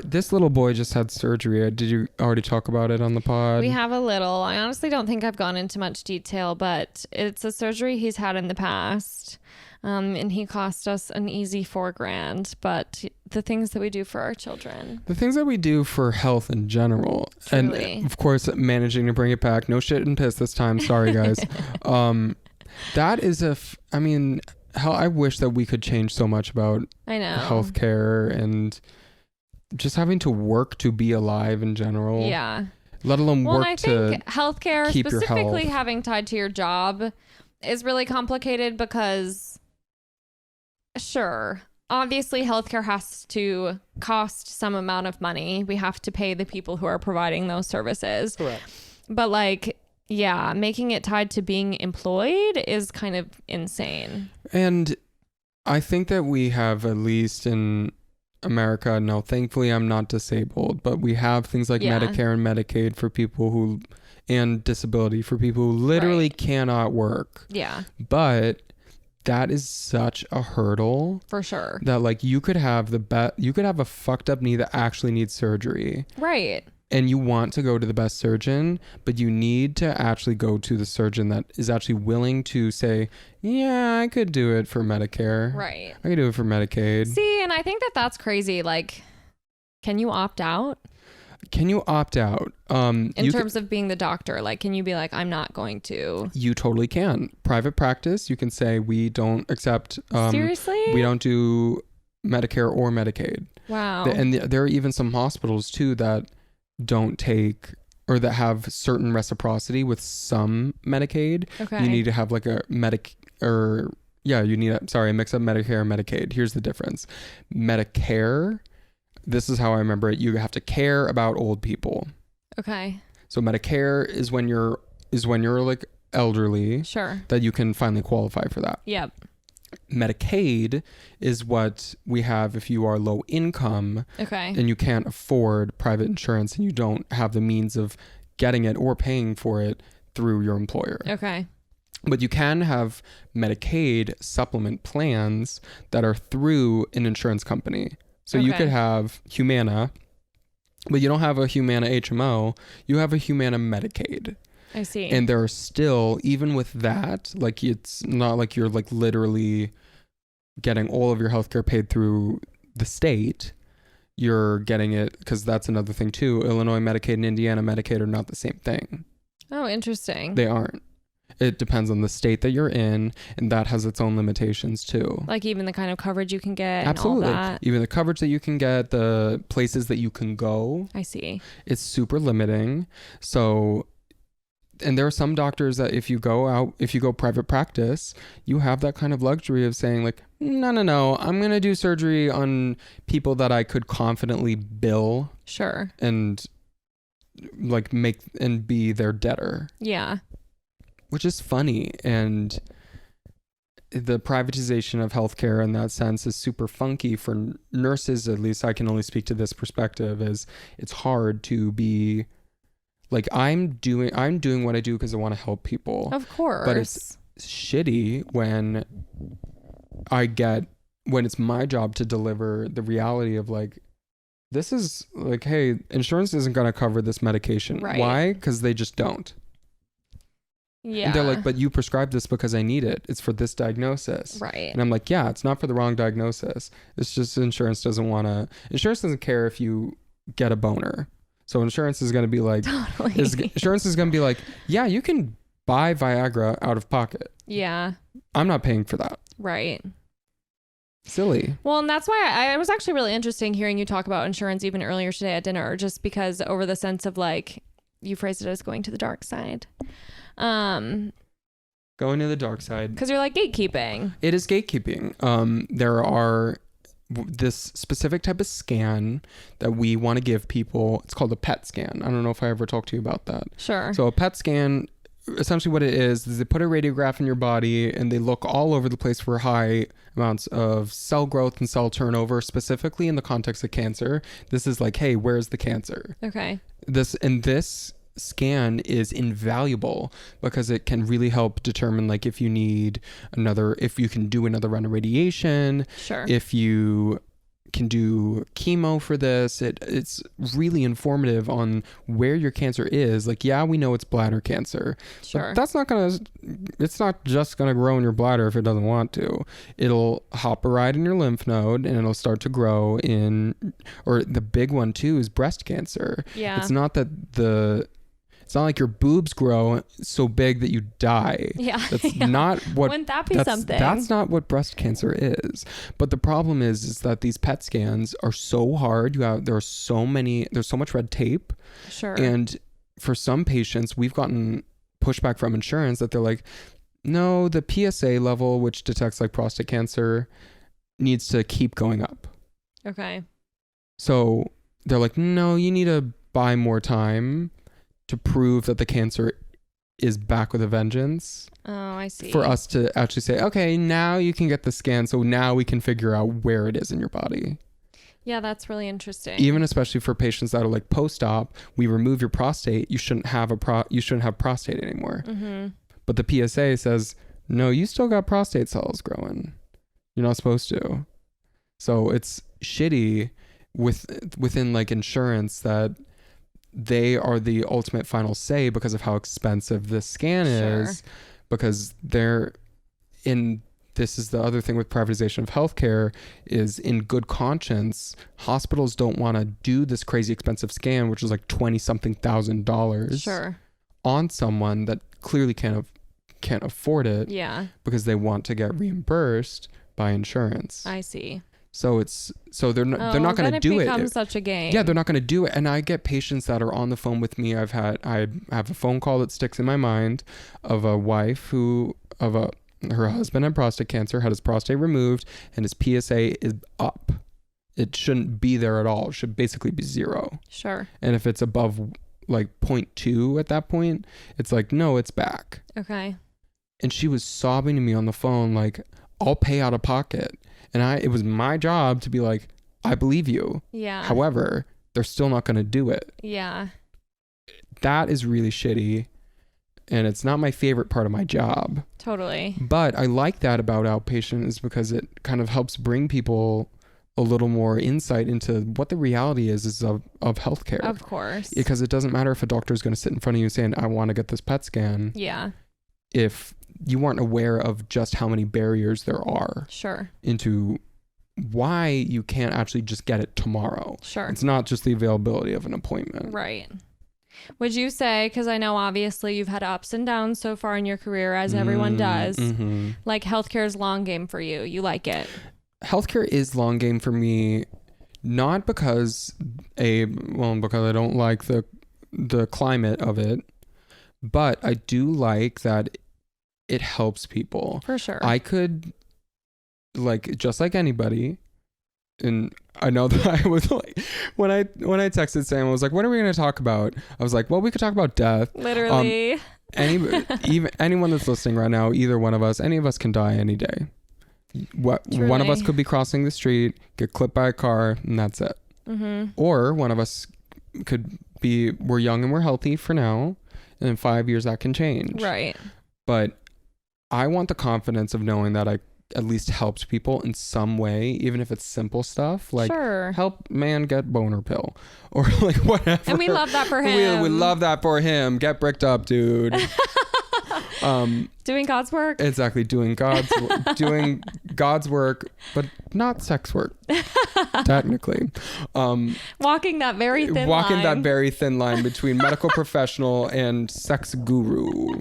This little boy just had surgery. Did you already talk about it on the pod? We have a little. I honestly don't think I've gone into much detail, but it's a surgery he's had in the past. And he cost us an easy $4,000. But the things that we do for our children. The things that we do for health in general. Truly. And of course, managing to bring it back. No shit and piss this time. Sorry, guys. That is I wish that we could change so much about healthcare and just having to work to be alive in general. Yeah. Let alone work I to think healthcare, keep specifically your health. Having tied to your job, is really complicated because, sure, obviously healthcare has to cost some amount of money. We have to pay the people who are providing those services. Correct. But like, yeah, making it tied to being employed is kind of insane. And I think that we have, at least in America, no, thankfully I'm not disabled, but we have things like Medicare and Medicaid for people and disability for people who literally cannot work. Yeah. But that is such a hurdle. For sure. That like you could have a fucked up knee that actually needs surgery. Right. And you want to go to the best surgeon, but you need to actually go to the surgeon that is actually willing to say, yeah, I could do it for Medicare. Right. I could do it for Medicaid. See, and I think that's crazy. Like, can you opt out? Can you opt out? In terms of being the doctor, like, can you be like, I'm not going to? You totally can. Private practice, you can say, we don't accept. Seriously? We don't do Medicare or Medicaid. Wow. And there are even some hospitals too that don't take or that have certain reciprocity with some Medicaid. Okay. You need to have like a mix up Medicare and Medicaid. Here's the difference. Medicare, this is how I remember it. You have to care about old people. Okay. So Medicare is when you're is when you're like elderly. Sure. That you can finally qualify for that. Yep. Medicaid is what we have if you are low income. Okay. And you can't afford private insurance and you don't have the means of getting it or paying for it through your employer. Okay. But you can have Medicaid supplement plans that are through an insurance company. So you could have Humana, but you don't have a Humana HMO. You have a Humana Medicaid. I see. And there are still, even with that, like it's not like you're like literally getting all of your healthcare paid through the state. You're getting it, because that's another thing too. Illinois Medicaid and Indiana Medicaid are not the same thing. Oh, interesting. They aren't. It depends on the state that you're in, and that has its own limitations too. Like even the kind of coverage you can get. Absolutely. And all that. Even the coverage that you can get, the places that you can go. I see. It's super limiting. So, and there are some doctors that if you go private practice, you have that kind of luxury of saying like, no, I'm going to do surgery on people that I could confidently bill. Sure. And like make and be their debtor. Yeah. Which is funny. And the privatization of healthcare in that sense is super funky for nurses. At least I can only speak to this perspective, is it's hard to be like, I'm doing what I do because I want to help people. Of course. But it's shitty when it's my job to deliver the reality of like, this is like, hey, insurance isn't going to cover this medication. Right. Why? Because they just don't. Yeah. And they're like, but you prescribed this because I need it. It's for this diagnosis. Right. And I'm like, yeah, it's not for the wrong diagnosis. It's just insurance doesn't care if you get a boner. So insurance is going to be like, insurance is going to be like, yeah, you can buy Viagra out of pocket. Yeah. I'm not paying for that. Right. Silly. Well, and that's why I was actually really interesting hearing you talk about insurance even earlier today at dinner, just because over the sense of like, you phrased it as going to the dark side. Going to the dark side. Because you're like gatekeeping. It is gatekeeping. There are this specific type of scan that we want to give people. It's called a PET scan. I don't know if I ever talked to you about that. Sure. So a PET scan, essentially what it is they put a radiograph in your body and they look all over the place for high amounts of cell growth and cell turnover, specifically in the context of cancer. This is like, hey, where's the cancer? Okay. This scan is invaluable because it can really help determine like if you can do another round of radiation. Sure. If you can do chemo for this. It's really informative on where your cancer is. Like, yeah, we know it's bladder cancer. Sure. But it's not just gonna grow in your bladder if it doesn't want to. It'll hop a ride in your lymph node and it'll start to grow or the big one too is breast cancer. Yeah. It's not like your boobs grow so big that you die. Yeah. That's not what... Wouldn't that be something? That's not what breast cancer is. But the problem is that these PET scans are so hard. There's so much red tape. Sure. And for some patients, we've gotten pushback from insurance that they're like, no, the PSA level, which detects like prostate cancer, needs to keep going up. Okay. So they're like, no, you need to buy more time to prove that the cancer is back with a vengeance. Oh, I see. For us to actually say, okay, now you can get the scan, so now we can figure out where it is in your body. Yeah, that's really interesting. Even especially for patients that are like post-op, we remove your prostate, you shouldn't have prostate anymore. Mm-hmm. But the PSA says, no, you still got prostate cells growing. You're not supposed to. So it's shitty within like insurance that they are the ultimate final say because of how expensive this scan is, because this is the other thing with privatization of healthcare is in good conscience, hospitals don't want to do this crazy expensive scan, which is like $20,000 on someone that clearly can't afford it. Yeah. Because they want to get reimbursed by insurance. I see. So they're not going to do it. It becomes such a game. Yeah, they're not going to do it. And I get patients that are on the phone with me. I have a phone call that sticks in my mind of a wife her husband had prostate cancer, had his prostate removed, and his PSA is up. It shouldn't be there at all. It should basically be 0. Sure. And if it's above like 0.2 at that point. It's like, no, it's back. Okay. And she was sobbing to me on the phone, like, I'll pay out of pocket. And it was my job to be like, I believe you. Yeah. However, they're still not going to do it. Yeah. That is really shitty. And it's not my favorite part of my job. Totally. But I like that about outpatient is because it kind of helps bring people a little more insight into what the reality is of healthcare. Of course. Because it doesn't matter if a doctor is going to sit in front of you saying, I want to get this PET scan. Yeah. If you aren't aware of just how many barriers there are. Sure. Into why you can't actually just get it tomorrow. Sure. It's not just the availability of an appointment. Right. Would you say, because I know obviously you've had ups and downs so far in your career, as everyone does, like healthcare is long game for you. You like it? Healthcare is long game for me, not because because I don't like the climate of it, but I do like that it helps people. For sure. I could, like, just like anybody, and I know that I was like, when I texted Sam, I was like, what are we going to talk about? I was like, well, we could talk about death. Literally. Even anyone that's listening right now, either one of us, any of us can die any day. Truly. One of us could be crossing the street, get clipped by a car, and that's it. Or one of us could be, we're young and we're healthy for now, and in 5 years that can change. Right. But I want the confidence of knowing that I at least helped people in some way, even if it's simple stuff like help man get boner pill or like whatever. And we love that for him. We love that for him. Get bricked up, dude. Doing God's work. Exactly. Doing God's work, but not sex work. Technically. Walking that very thin line between medical professional and sex guru.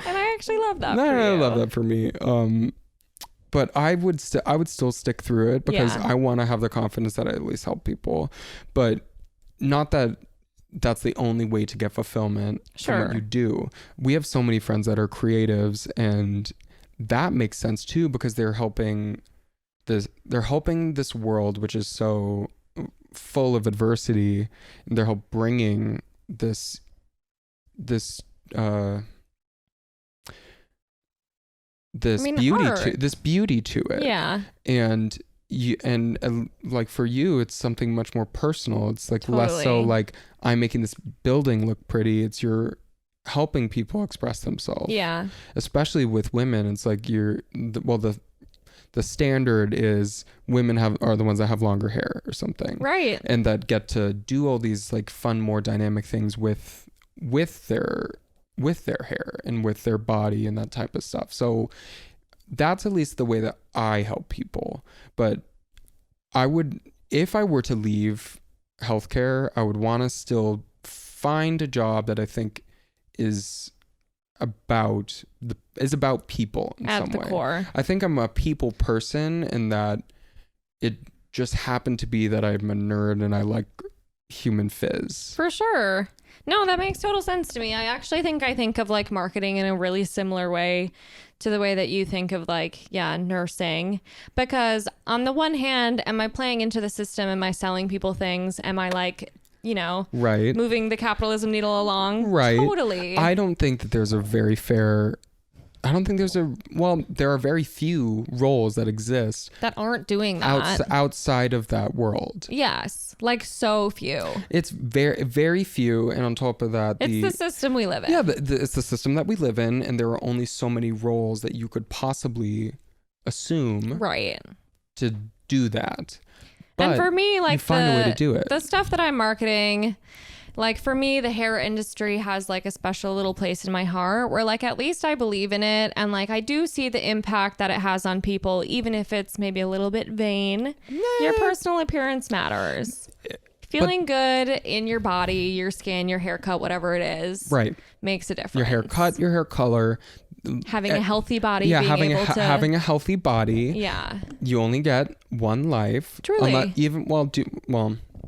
And I actually love that. I love that for me. But I would still stick through it because I want to have the confidence that I at least help people, but not that that's the only way to get fulfillment from what you do. We have so many friends that are creatives, and that makes sense too because they're helping this world which is so full of adversity, and they're bringing this beauty to it. Yeah. And like for you, it's something much more personal. It's like less so like I'm making this building look pretty. It's you're helping people express themselves. Yeah. Especially with women, it's like the standard is women are the ones that have longer hair or something. Right. And that get to do all these like fun, more dynamic things with their hair and with their body and that type of stuff. So that's at least the way that I help people. But if I were to leave healthcare, I would want to still find a job that I think is about people in some way. At the core. I think I'm a people person, and that it just happened to be that I'm a nerd and I like human fizz. For sure. No, that makes total sense to me. I actually think of like marketing in a really similar way to the way that you think of like, nursing. Because on the one hand, am I playing into the system? Am I selling people things? Am I like, right, moving the capitalism needle along? Right. Totally. I don't think that there's there are very few roles that exist that aren't doing that outside of that world. Yes, like so few. It's very, very few, and on top of that, it's the system we live in. Yeah, it's the system that we live in, and there are only so many roles that you could possibly assume, right, to do that. But and for me, like you find a way to do it. The stuff that I'm marketing. Like for me, the hair industry has like a special little place in my heart where like at least I believe in it, and like I do see the impact that it has on people, even if it's maybe a little bit vain. Your personal appearance matters. Feeling good in your body, your skin, your haircut, whatever it is, right, makes a difference. Your haircut, your hair color, having a healthy body, having a healthy body. Yeah, you only get one life. Truly,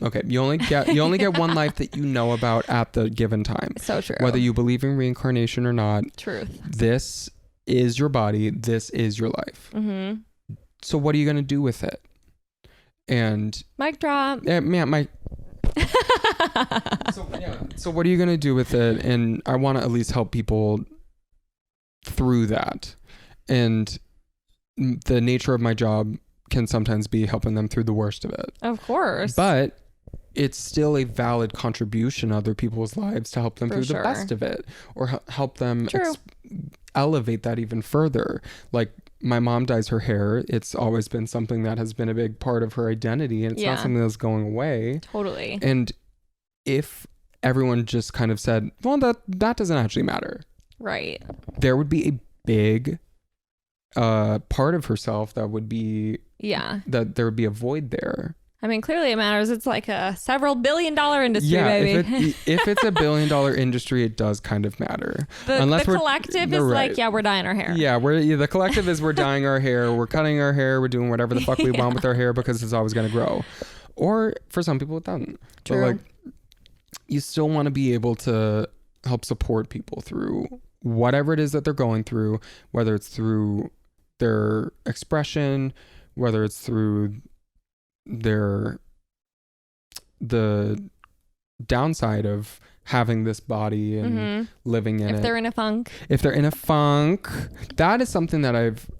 okay, you only get one life that you know about at the given time. So true. Whether you believe in reincarnation or not. Truth. This is your body. This is your life. Mm-hmm. So what are you going to do with it? And mic drop. So what are you going to do with it? And I want to at least help people through that. And the nature of my job can sometimes be helping them through the worst of it. Of course. But it's still a valid contribution to other people's lives to help them through the best of it, or help them elevate that even further. Like, my mom dyes her hair. It's always been something that has been a big part of her identity, and it's not something that's going away. Totally. And if everyone just kind of said, well, that doesn't actually matter. Right. There would be a big part of herself that would be, that there would be a void there. I mean, clearly it matters. It's like a several $billion-dollar industry, baby. If it's a $1 billion industry, it does kind of matter. The collective is like, we're dyeing our hair. Yeah, the collective is we're dyeing our hair, we're cutting our hair, we're doing whatever the fuck we want with our hair because it's always going to grow. Or for some people, it doesn't. True. But like, you still want to be able to help support people through whatever it is that they're going through, whether it's through their expression, whether it's through the downside of having this body and living in it. If they're in a funk. That is something that I've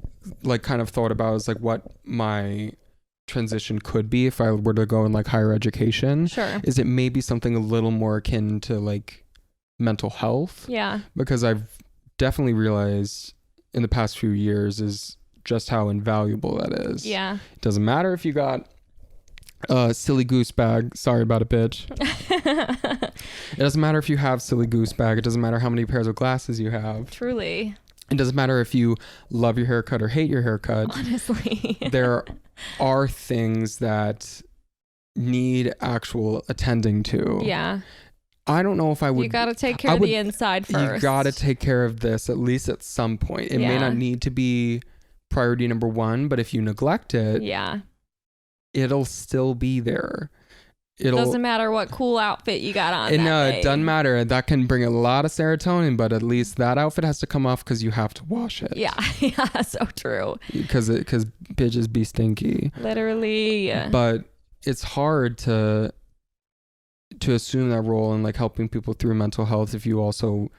like kind of thought about, is like what my transition could be if I were to go in like higher education. Sure. Is it maybe something a little more akin to like mental health? Yeah. Because I've definitely realized in the past few years is just how invaluable that is. Yeah. It doesn't matter if you got a silly goose bag. Sorry about it, bitch. It doesn't matter if you have silly goose bag. It doesn't matter how many pairs of glasses you have. Truly. It doesn't matter if you love your haircut or hate your haircut. Honestly. There are things that need actual attending to. Yeah. I don't know if I would. You got to take care of the inside first. You got to take care of this at least at some point. It may not need to be priority number one, but if you neglect it, it'll still be there. It doesn't matter what cool outfit you got on. It doesn't matter. That can bring a lot of serotonin, but at least that outfit has to come off because you have to wash it. Yeah, so true. Because bitches be stinky. Literally. But it's hard to assume that role in like helping people through mental health if you also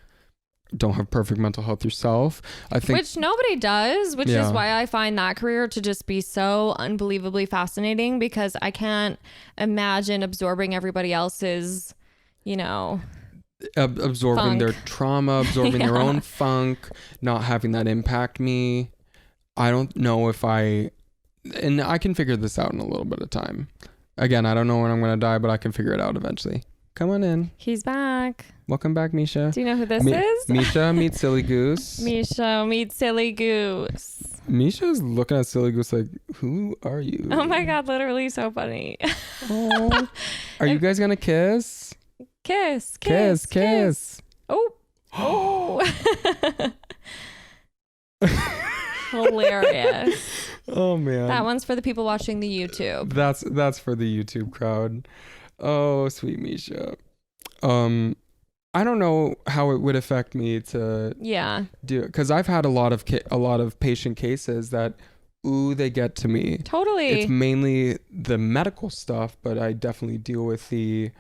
don't have perfect mental health yourself. I think, which nobody does, which is why I find that career to just be so unbelievably fascinating, because I can't imagine absorbing everybody else's, absorbing funk. Their trauma, absorbing their own funk, not having that impact me. I don't know and I can figure this out in a little bit of time. Again, I don't know when I'm going to die, but I can figure it out eventually. Come on in. He's back. Welcome back, Misha. Do you know who this is? Misha meets Silly Goose. Misha meets Silly Goose. Misha's looking at Silly Goose like, who are you? Oh my God, literally so funny. Oh. Are you guys going to kiss? Kiss. Oh. Hilarious. Oh man. That one's for the people watching the YouTube. That's for the YouTube crowd. Oh, sweet Misha. I don't know how it would affect me to do it, because I've had a lot of patient cases that they get to me. Totally. It's mainly the medical stuff, but I definitely deal with the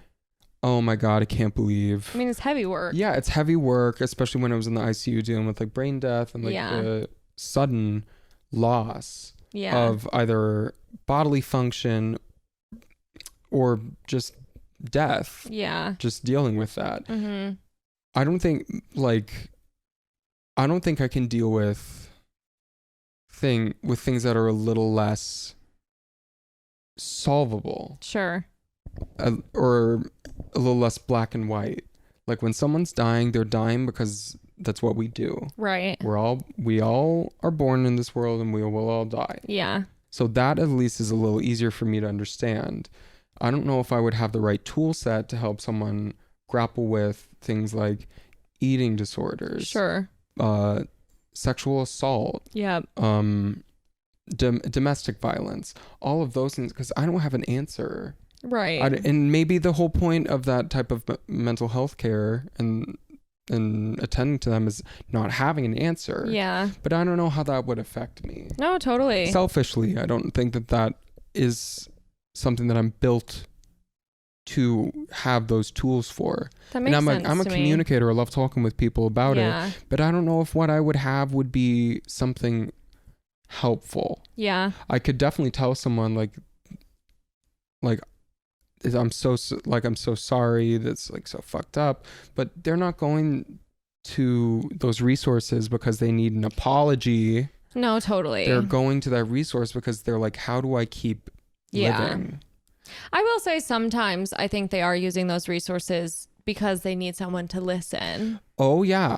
oh my God, I can't believe. I mean, it's heavy work. Yeah, it's heavy work, especially when I was in the ICU dealing with like brain death and like the sudden loss of either bodily function or just death. Yeah. Just dealing with that. Mm-hmm. I don't think I can deal with things that are a little less solvable. Sure. Or a little less black and white. Like when someone's dying, they're dying because that's what we do. Right. We all are born in this world and we will all die. Yeah. So that at least is a little easier for me to understand. I don't know if I would have the right tool set to help someone grapple with things like eating disorders. Sure. Sexual assault. Yeah. Domestic violence. All of those things, because I don't have an answer. Right. And maybe the whole point of that type of mental health care and attending to them is not having an answer. Yeah. But I don't know how that would affect me. No, totally. Selfishly, I don't think that is something that I'm built to have those tools for. That makes sense. I'm a communicator. I love talking with people about it, but I don't know if what I would have would be something helpful. Yeah. I could definitely tell someone like I'm so sorry, that's like so fucked up, but they're not going to those resources because they need an apology. No, totally. They're going to that resource because they're like, how do I keep living? I will say sometimes I think they are using those resources because they need someone to listen. Oh yeah,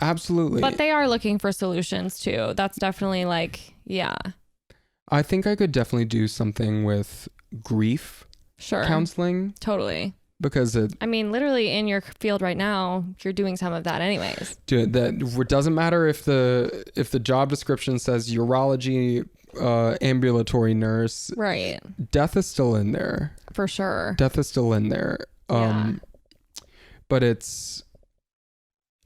absolutely. But they are looking for solutions too. That's definitely like, yeah. I think I could definitely do something with grief counseling. Totally. Because literally in your field right now, you're doing some of that anyways. Dude, it doesn't matter if the job description says urology ambulatory nurse. Right. Death is still in there. For sure. Death is still in there. But it's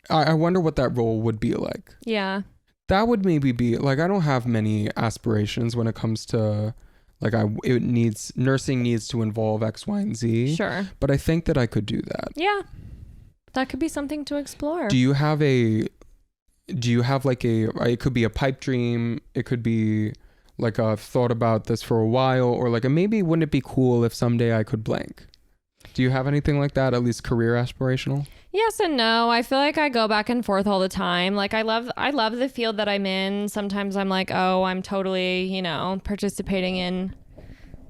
I wonder what that role would be like. Yeah. That would maybe be like, I don't have many aspirations when it comes to like nursing needs to involve X, Y, and Z. Sure. But I think that I could do that. Yeah. That could be something to explore. Do you have like it could be a pipe dream. It could be like I've thought about this for a while, or like maybe wouldn't it be cool if someday I could blank? Do you have anything like that, at least career aspirational? Yes and no. I feel like I go back and forth all the time. Like I love the field that I'm in. Sometimes I'm like, oh, I'm totally, participating in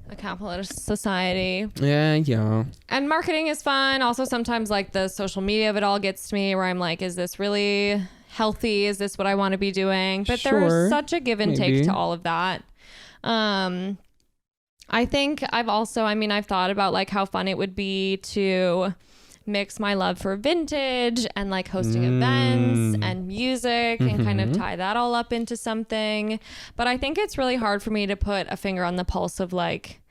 a capitalist society. Yeah. And marketing is fun. Also, sometimes like the social media of it all gets to me where I'm like, is this really healthy? Is this what I want to be doing? But there's such a give and take to all of that. I think I've thought about like how fun it would be to mix my love for vintage and like hosting events and music and kind of tie that all up into something. But I think it's really hard for me to put a finger on the pulse of like,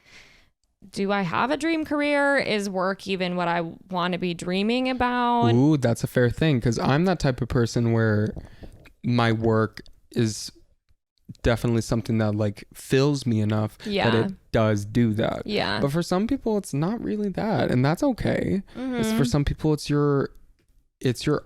do I have a dream career? Is work even what I want to be dreaming about? Ooh, that's a fair thing, because I'm that type of person where my work is definitely something that like fills me enough that it does do that. Yeah. But for some people it's not really that, and that's okay. It's for some people it's your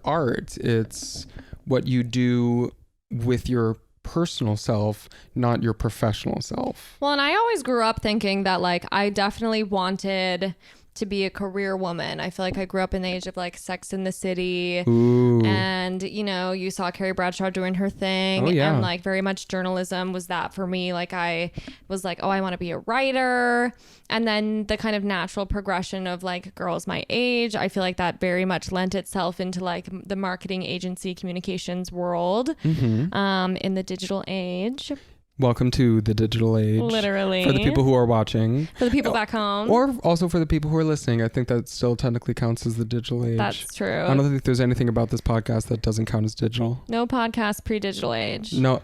art. It's what you do with your personal self, not your professional self. Well, and I always grew up thinking that like I definitely wanted to be a career woman. I feel like I grew up in the age of like Sex and the City. Ooh. And you saw Carrie Bradshaw doing her thing. Oh, yeah. And like very much journalism was that for me. Like I was like, oh, I want to be a writer. And then the kind of natural progression of like girls my age, I feel like that very much lent itself into like the marketing agency communications world in the digital age. Welcome to the digital age. Literally. For the people who are watching. For the people back home. Or also for the people who are listening. I think that still technically counts as the digital age. That's true. I don't think there's anything about this podcast that doesn't count as digital. No podcast pre-digital age. No.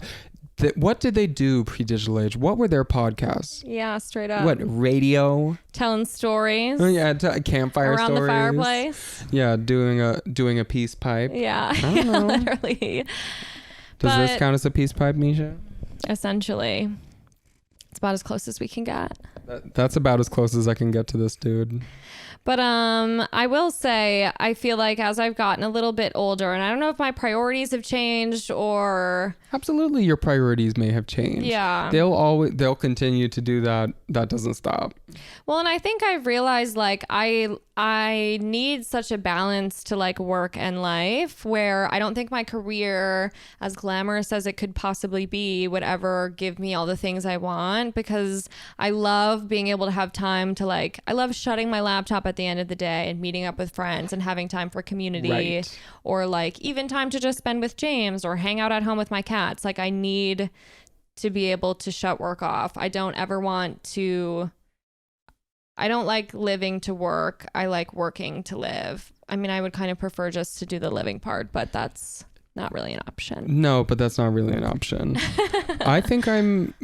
What did they do pre-digital age? What were their podcasts? Yeah, straight up. What, radio? Telling stories. Oh, yeah, campfire around stories. The fireplace. Yeah, doing a peace pipe. Yeah, I don't know. literally. Does this count as a peace pipe, Misha? Essentially. It's about as close as we can get. That's about as close as I can get to this dude. But I will say, I feel like as I've gotten a little bit older, and I don't know if my priorities have changed or... Absolutely, your priorities may have changed. Yeah. They'll continue to do that. That doesn't stop. Well, and I think I've realized like I need such a balance to like work and life, where I don't think my career, as glamorous as it could possibly be, would ever give me all the things I want, because I love being able to have time to like, I love shutting my laptop at the end of the day and meeting up with friends and having time for community, or like even time to just spend with James or hang out at home with my cats. Like I need to be able to shut work off. I don't like living to work. I like working to live. I mean, I would kind of prefer just to do the living part, but that's not really an option. No, but that's not really an option. I think I'm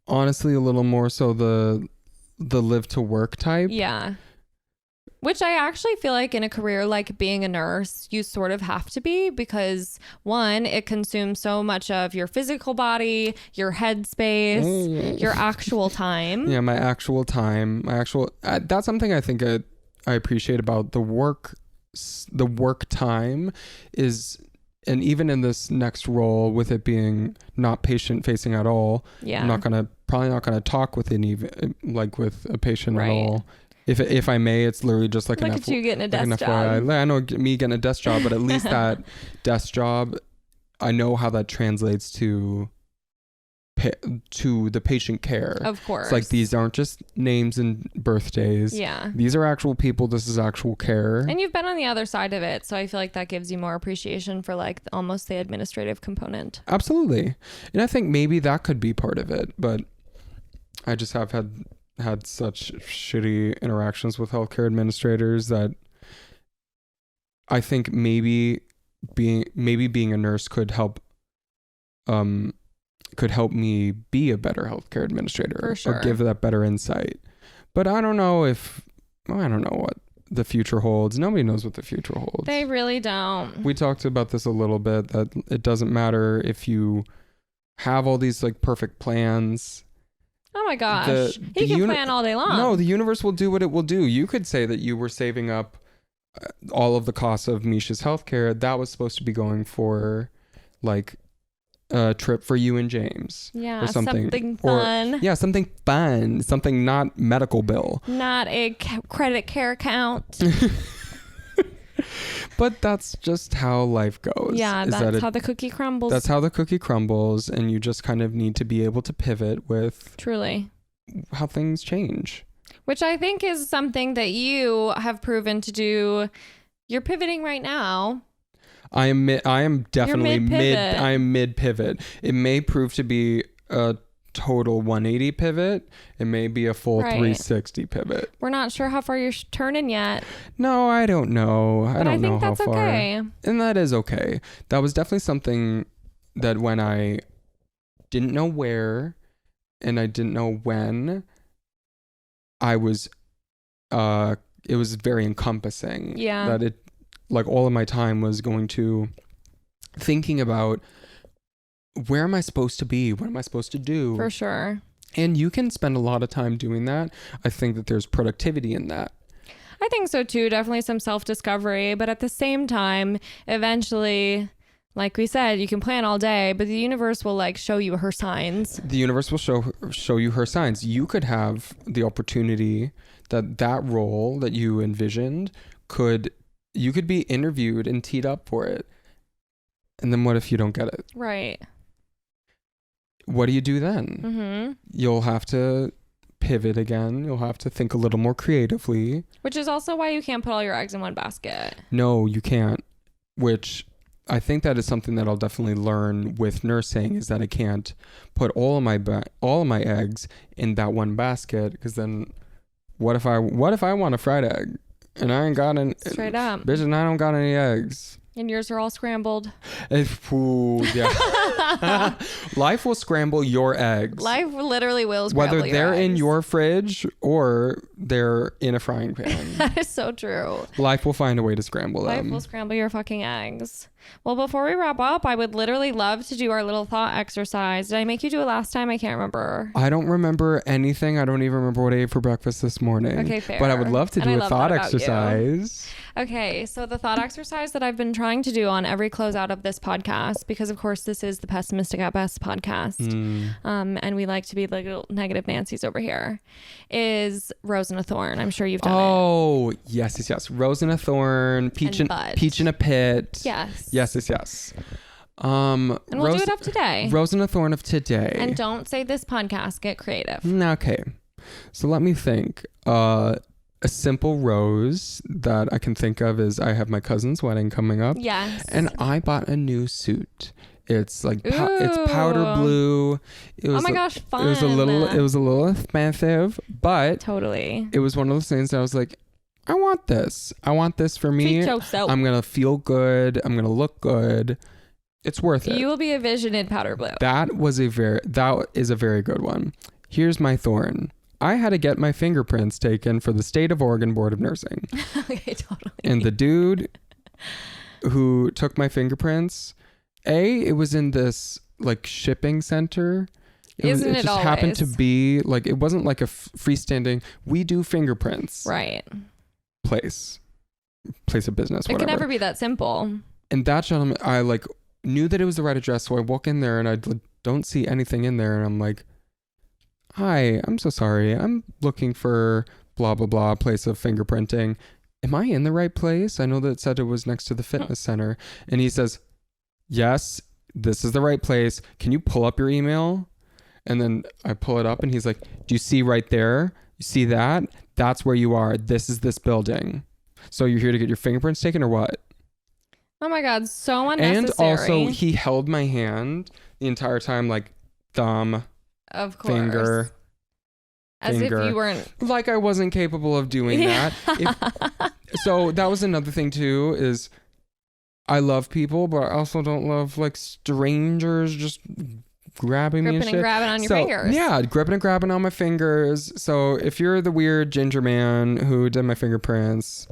honestly a little more so the live to work type. Yeah. Which I actually feel like in a career like being a nurse, you sort of have to be, because one, it consumes so much of your physical body, your headspace, your actual time. Yeah, my actual time. That's something I think I appreciate about the work time is, and even in this next role with it being not patient facing at all, I'm probably not gonna talk with with a patient at all. If I may, it's literally just like Look at you getting a desk job. I know me getting a desk job, but at least that desk job, I know how that translates to the patient care. Of course. It's like, these aren't just names and birthdays. Yeah. These are actual people. This is actual care. And you've been on the other side of it. So I feel like that gives you more appreciation for like almost the administrative component. Absolutely. And I think maybe that could be part of it. But I just have had such shitty interactions with healthcare administrators that I think maybe being a nurse could help me be a better healthcare administrator. For sure. Or give that better insight. But I don't know what the future holds. Nobody knows what the future holds. They really don't. We talked about this a little bit, that it doesn't matter if you have all these like perfect plans. Oh my gosh. He can plan all day long. No, the universe will do what it will do. You could say that you were saving up all of the costs of Misha's healthcare. That was supposed to be going for like a trip for you and James. Yeah, or something fun. Something fun. Something not medical bill. Not a credit care account. But that's just how life goes. Yeah, that's how the cookie crumbles. That's how the cookie crumbles, and you just kind of need to be able to pivot with truly how things change. Which I think is something that you have proven to do. You're pivoting right now. I am definitely mid pivot. It may prove to be a total 180 pivot. It may be a full 360 pivot. We're not sure how far you're turning yet. No, I don't know. But I think that's okay. And that is okay. That was definitely something that when I didn't know where and I didn't know when, it was very encompassing. Yeah. That it, like, all of my time was going to thinking about, where am I supposed to be? What am I supposed to do? For sure. And you can spend a lot of time doing that. I think that there's productivity in that. I think so too. Definitely some self-discovery. But at the same time, eventually, like we said, you can plan all day, but the universe will like show you her signs. The universe will show you her signs. You could have the opportunity that role that you envisioned you could be interviewed and teed up for it. And then what if you don't get it? Right. What do you do then? Mm-hmm. You'll have to pivot again. You'll have to think a little more creatively. Which is also why you can't put all your eggs in one basket. No, you can't. Which I think that is something that I'll definitely learn with nursing, is that I can't put all of my eggs in that one basket, because then what if I want a fried egg and I ain't got any, straight up, bitch, and I don't got any eggs. And yours are all scrambled. Yeah. Life will scramble your eggs. Life literally will scramble whether they're in your fridge or they're in a frying pan. That is so true. Life will find a way to scramble them. Life will scramble your fucking eggs. Well, before we wrap up, I would literally love to do our little thought exercise. Did I make you do it last time? I can't remember. I don't remember anything. I don't even remember what I ate for breakfast this morning. Okay, fair. But I would love to do a thought exercise. Okay, so the thought exercise that I've been trying to do on every closeout of this podcast, because of course this is the Pessimistic at Best podcast, and we like to be like little negative Nancy's over here, is Rose and a Thorn. I'm sure you've done it. Oh, yes. Rose and a Thorn, peach in a pit. Yes. And we'll do it of today. Rose and a Thorn of today. And don't say this podcast, get creative. Okay. So let me think. A simple rose that I can think of is, I have my cousin's wedding coming up. Yes. And I bought a new suit. It's like it's powder blue. It was, oh my gosh, fun. It was a little expensive, but totally. It was one of those things that I was like, I want this. I want this for me. I'm going to feel good. I'm going to look good. It's worth it. You will be a vision in powder blue. That is a very good one. Here's my thorn. I had to get my fingerprints taken for the State of Oregon Board of Nursing. Okay, totally. And the dude who took my fingerprints, it was in this like shipping center. It just always happened to be like, it wasn't like a freestanding, we do fingerprints. Right. place of business, whatever. It can never be that simple. And that gentleman, I like knew that it was the right address, so I walk in there and I don't see anything in there, and I'm like, hi, I'm so sorry, I'm looking for blah blah blah place of fingerprinting. Am I in the right place? I know that it said it was next to the fitness center. And he says, yes, this is the right place. Can you pull up your email? And then I pull it up and he's like, do you see right there? You see that? That's where you are. This is this building. So you're here to get your fingerprints taken or what? Oh my God, so unnecessary. And also he held my hand the entire time, like thumb, of course. finger. As if you weren't... Like I wasn't capable of doing that. So that was another thing too, is I love people, but I also don't love like strangers just grabbing me and shit. And grabbing on your fingers. Yeah, gripping and grabbing on my fingers. So if you're the weird ginger man who did my fingerprints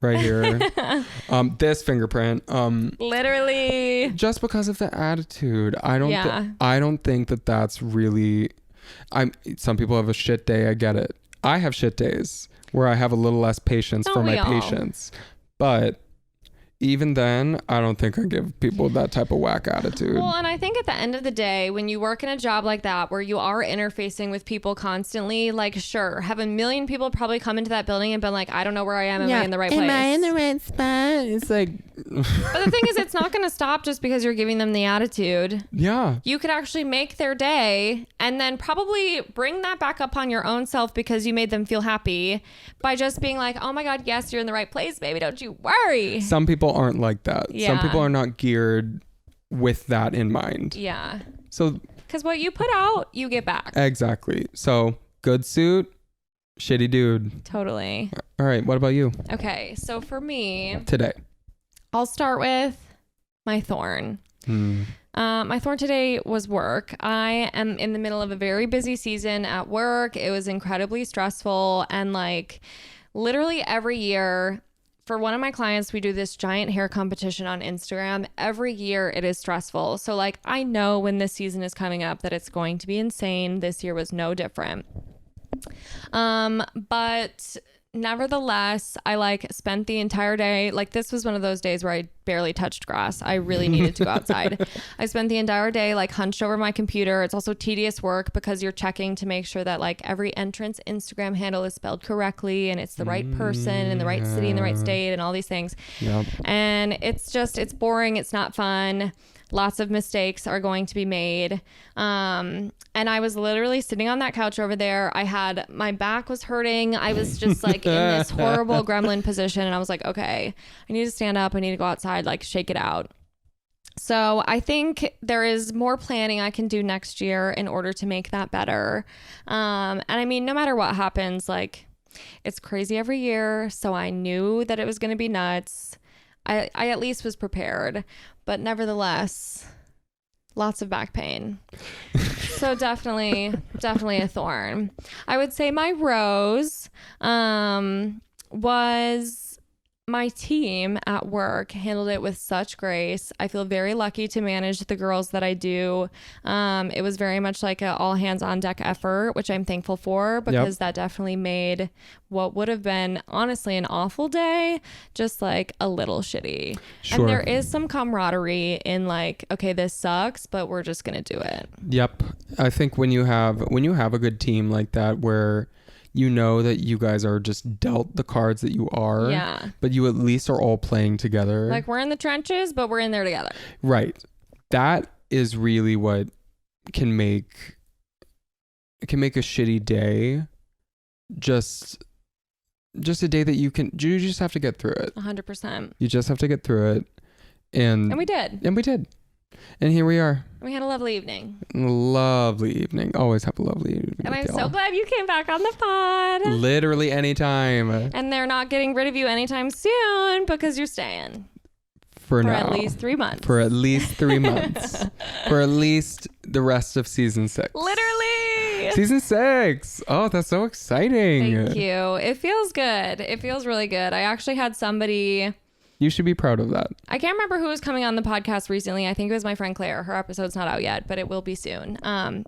right here, this fingerprint, literally just because of the attitude, I don't think that that's really... some people have a shit day. I get it. I have shit days where I have a little less patience for my patients, but even then, I don't think I give people that type of whack attitude. Well, and I think at the end of the day, when you work in a job like that, where you are interfacing with people constantly, like, sure, have a million people probably come into that building and been like, I don't know where I am. Am I in the right place? Am I in the right spot? It's like... But the thing is, it's not going to stop just because you're giving them the attitude. Yeah. You could actually make their day and then probably bring that back up on your own self because you made them feel happy by just being like, oh my God, yes, you're in the right place, baby. Don't you worry. Some people aren't like that. Yeah. Some people are not geared with that in mind. Yeah. So... Because what you put out, you get back. Exactly. So, good suit, shitty dude. Totally. All right. What about you? Okay. So for me... Today. I'll start with my thorn. My thorn today was work. I am in the middle of a very busy season at work. It was incredibly stressful. And like literally every year for one of my clients, we do this giant hair competition on Instagram. Every year it is stressful. So like I know when this season is coming up that it's going to be insane. This year was no different. But nevertheless, I like spent the entire day, like this was one of those days where I barely touched grass. I really needed to go outside. I spent the entire day like hunched over my computer. It's also tedious work because you're checking to make sure that like every entrance Instagram handle is spelled correctly and it's the right person in the right city in the right state and all these things. Yep. And it's boring. It's not fun. Lots of mistakes are going to be made. And I was literally sitting on that couch over there. My back was hurting. I was just like in this horrible gremlin position. And I was like, okay, I need to stand up. I need to go outside, like shake it out. So I think there is more planning I can do next year in order to make that better. And I mean, no matter what happens, like it's crazy every year. So I knew that it was going to be nuts. I at least was prepared, but nevertheless, lots of back pain. So definitely a thorn. I would say my rose was my team at work handled it with such grace. I feel very lucky to manage the girls that I do. It was very much like an all hands on deck effort, which I'm thankful for because that definitely made what would have been honestly an awful day just like a little shitty. Sure. And there is some camaraderie in like, okay, this sucks, but we're just going to do it. Yep. I think when you have a good team like that where you know that you guys are just dealt the cards that you are, but you at least are all playing together. Like we're in the trenches, but we're in there together. Right. That is really what can make a shitty day just a day that you just have to get through it. 100%. You just have to get through it. And we did. And here we are. We had a lovely evening. Always have a lovely evening. And I'm so glad you came back on the pod. Literally anytime. And they're not getting rid of you anytime soon because you're staying. For now. For at least 3 months. For at least 3 months. For at least the rest of season 6. Literally. Season 6. Oh, that's so exciting. Thank you. It feels good. It feels really good. I actually had somebody You should be proud of that. I can't remember who was coming on the podcast recently. I think it was my friend Claire. Her episode's not out yet, but it will be soon.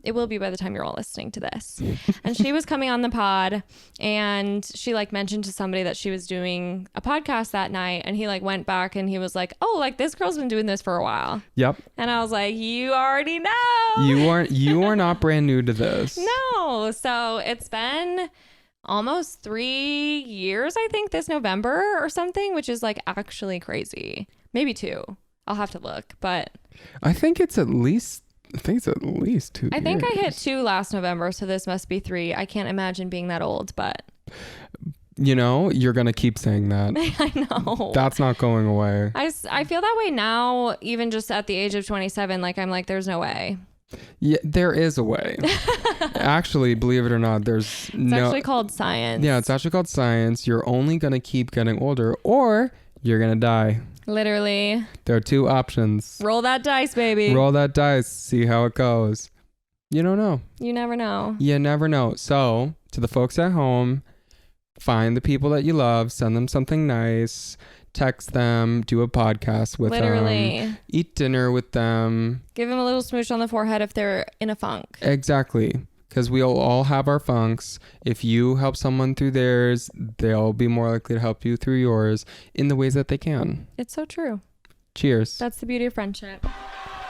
It will be by the time you're all listening to this. And she was coming on the pod, and she like mentioned to somebody that she was doing a podcast that night, and he like went back and he was like, oh, like this girl's been doing this for a while. Yep. And I was like, you already know. You are not brand new to this. No. So it's been almost 3 years, I think, this November or something, which is like actually crazy. Maybe 2. I'll have to look, but I think it's at least 2 years. I think I hit 2 last November, so this must be 3. I can't imagine being that old, but you know, you're gonna keep saying that. I know. That's not going away. I feel that way now, even just at the age of 27. Like, I'm like, there's no way. Yeah, there is a way. Actually, believe it or not, it's actually called science. Yeah, it's actually called science. You're only going to keep getting older, or you're going to die. Literally. There are 2 options. Roll that dice, baby. Roll that dice. See how it goes. You don't know. You never know. You never know. So, to the folks at home, find the people that you love, send them something nice, text them, do a podcast with them, eat dinner with them. Give them a little smooch on the forehead if they're in a funk. Exactly. Because we'll all have our funks. If you help someone through theirs, they'll be more likely to help you through yours in the ways that they can. It's so true. Cheers. That's the beauty of friendship.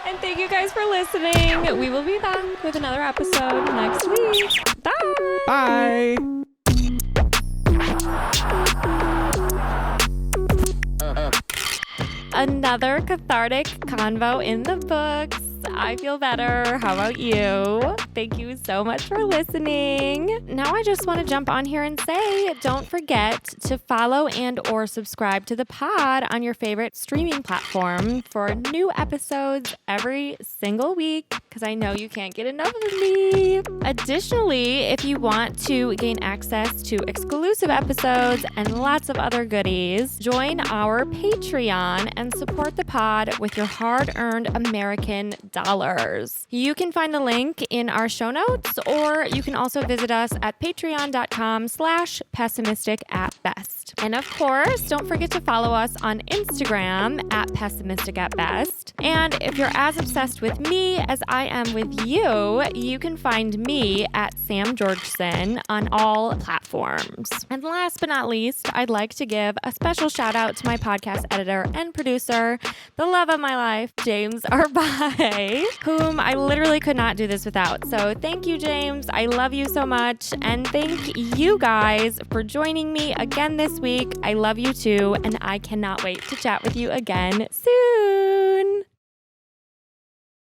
And thank you guys for listening. We will be back with another episode next week. Bye. Bye. Another cathartic convo in the books. I feel better. How about you? Thank you so much for listening. Now I just want to jump on here and say, don't forget to follow and or subscribe to the pod on your favorite streaming platform for new episodes every single week, because I know you can't get enough of me. Additionally, if you want to gain access to exclusive episodes and lots of other goodies, join our Patreon and support the pod with your hard-earned American dollars. You can find the link in our show notes, or you can also visit us at patreon.com/pessimistic@best. And of course, don't forget to follow us on Instagram at pessimistic@best. And if you're as obsessed with me as I am with you, you can find me at Sam Georgeson on all platforms. And last but not least, I'd like to give a special shout out to my podcast editor and producer, the love of my life, James Arbai, whom I literally could not do this without. So thank you, James. I love you so much. And thank you guys for joining me again this week. I love you too. And I cannot wait to chat with you again soon.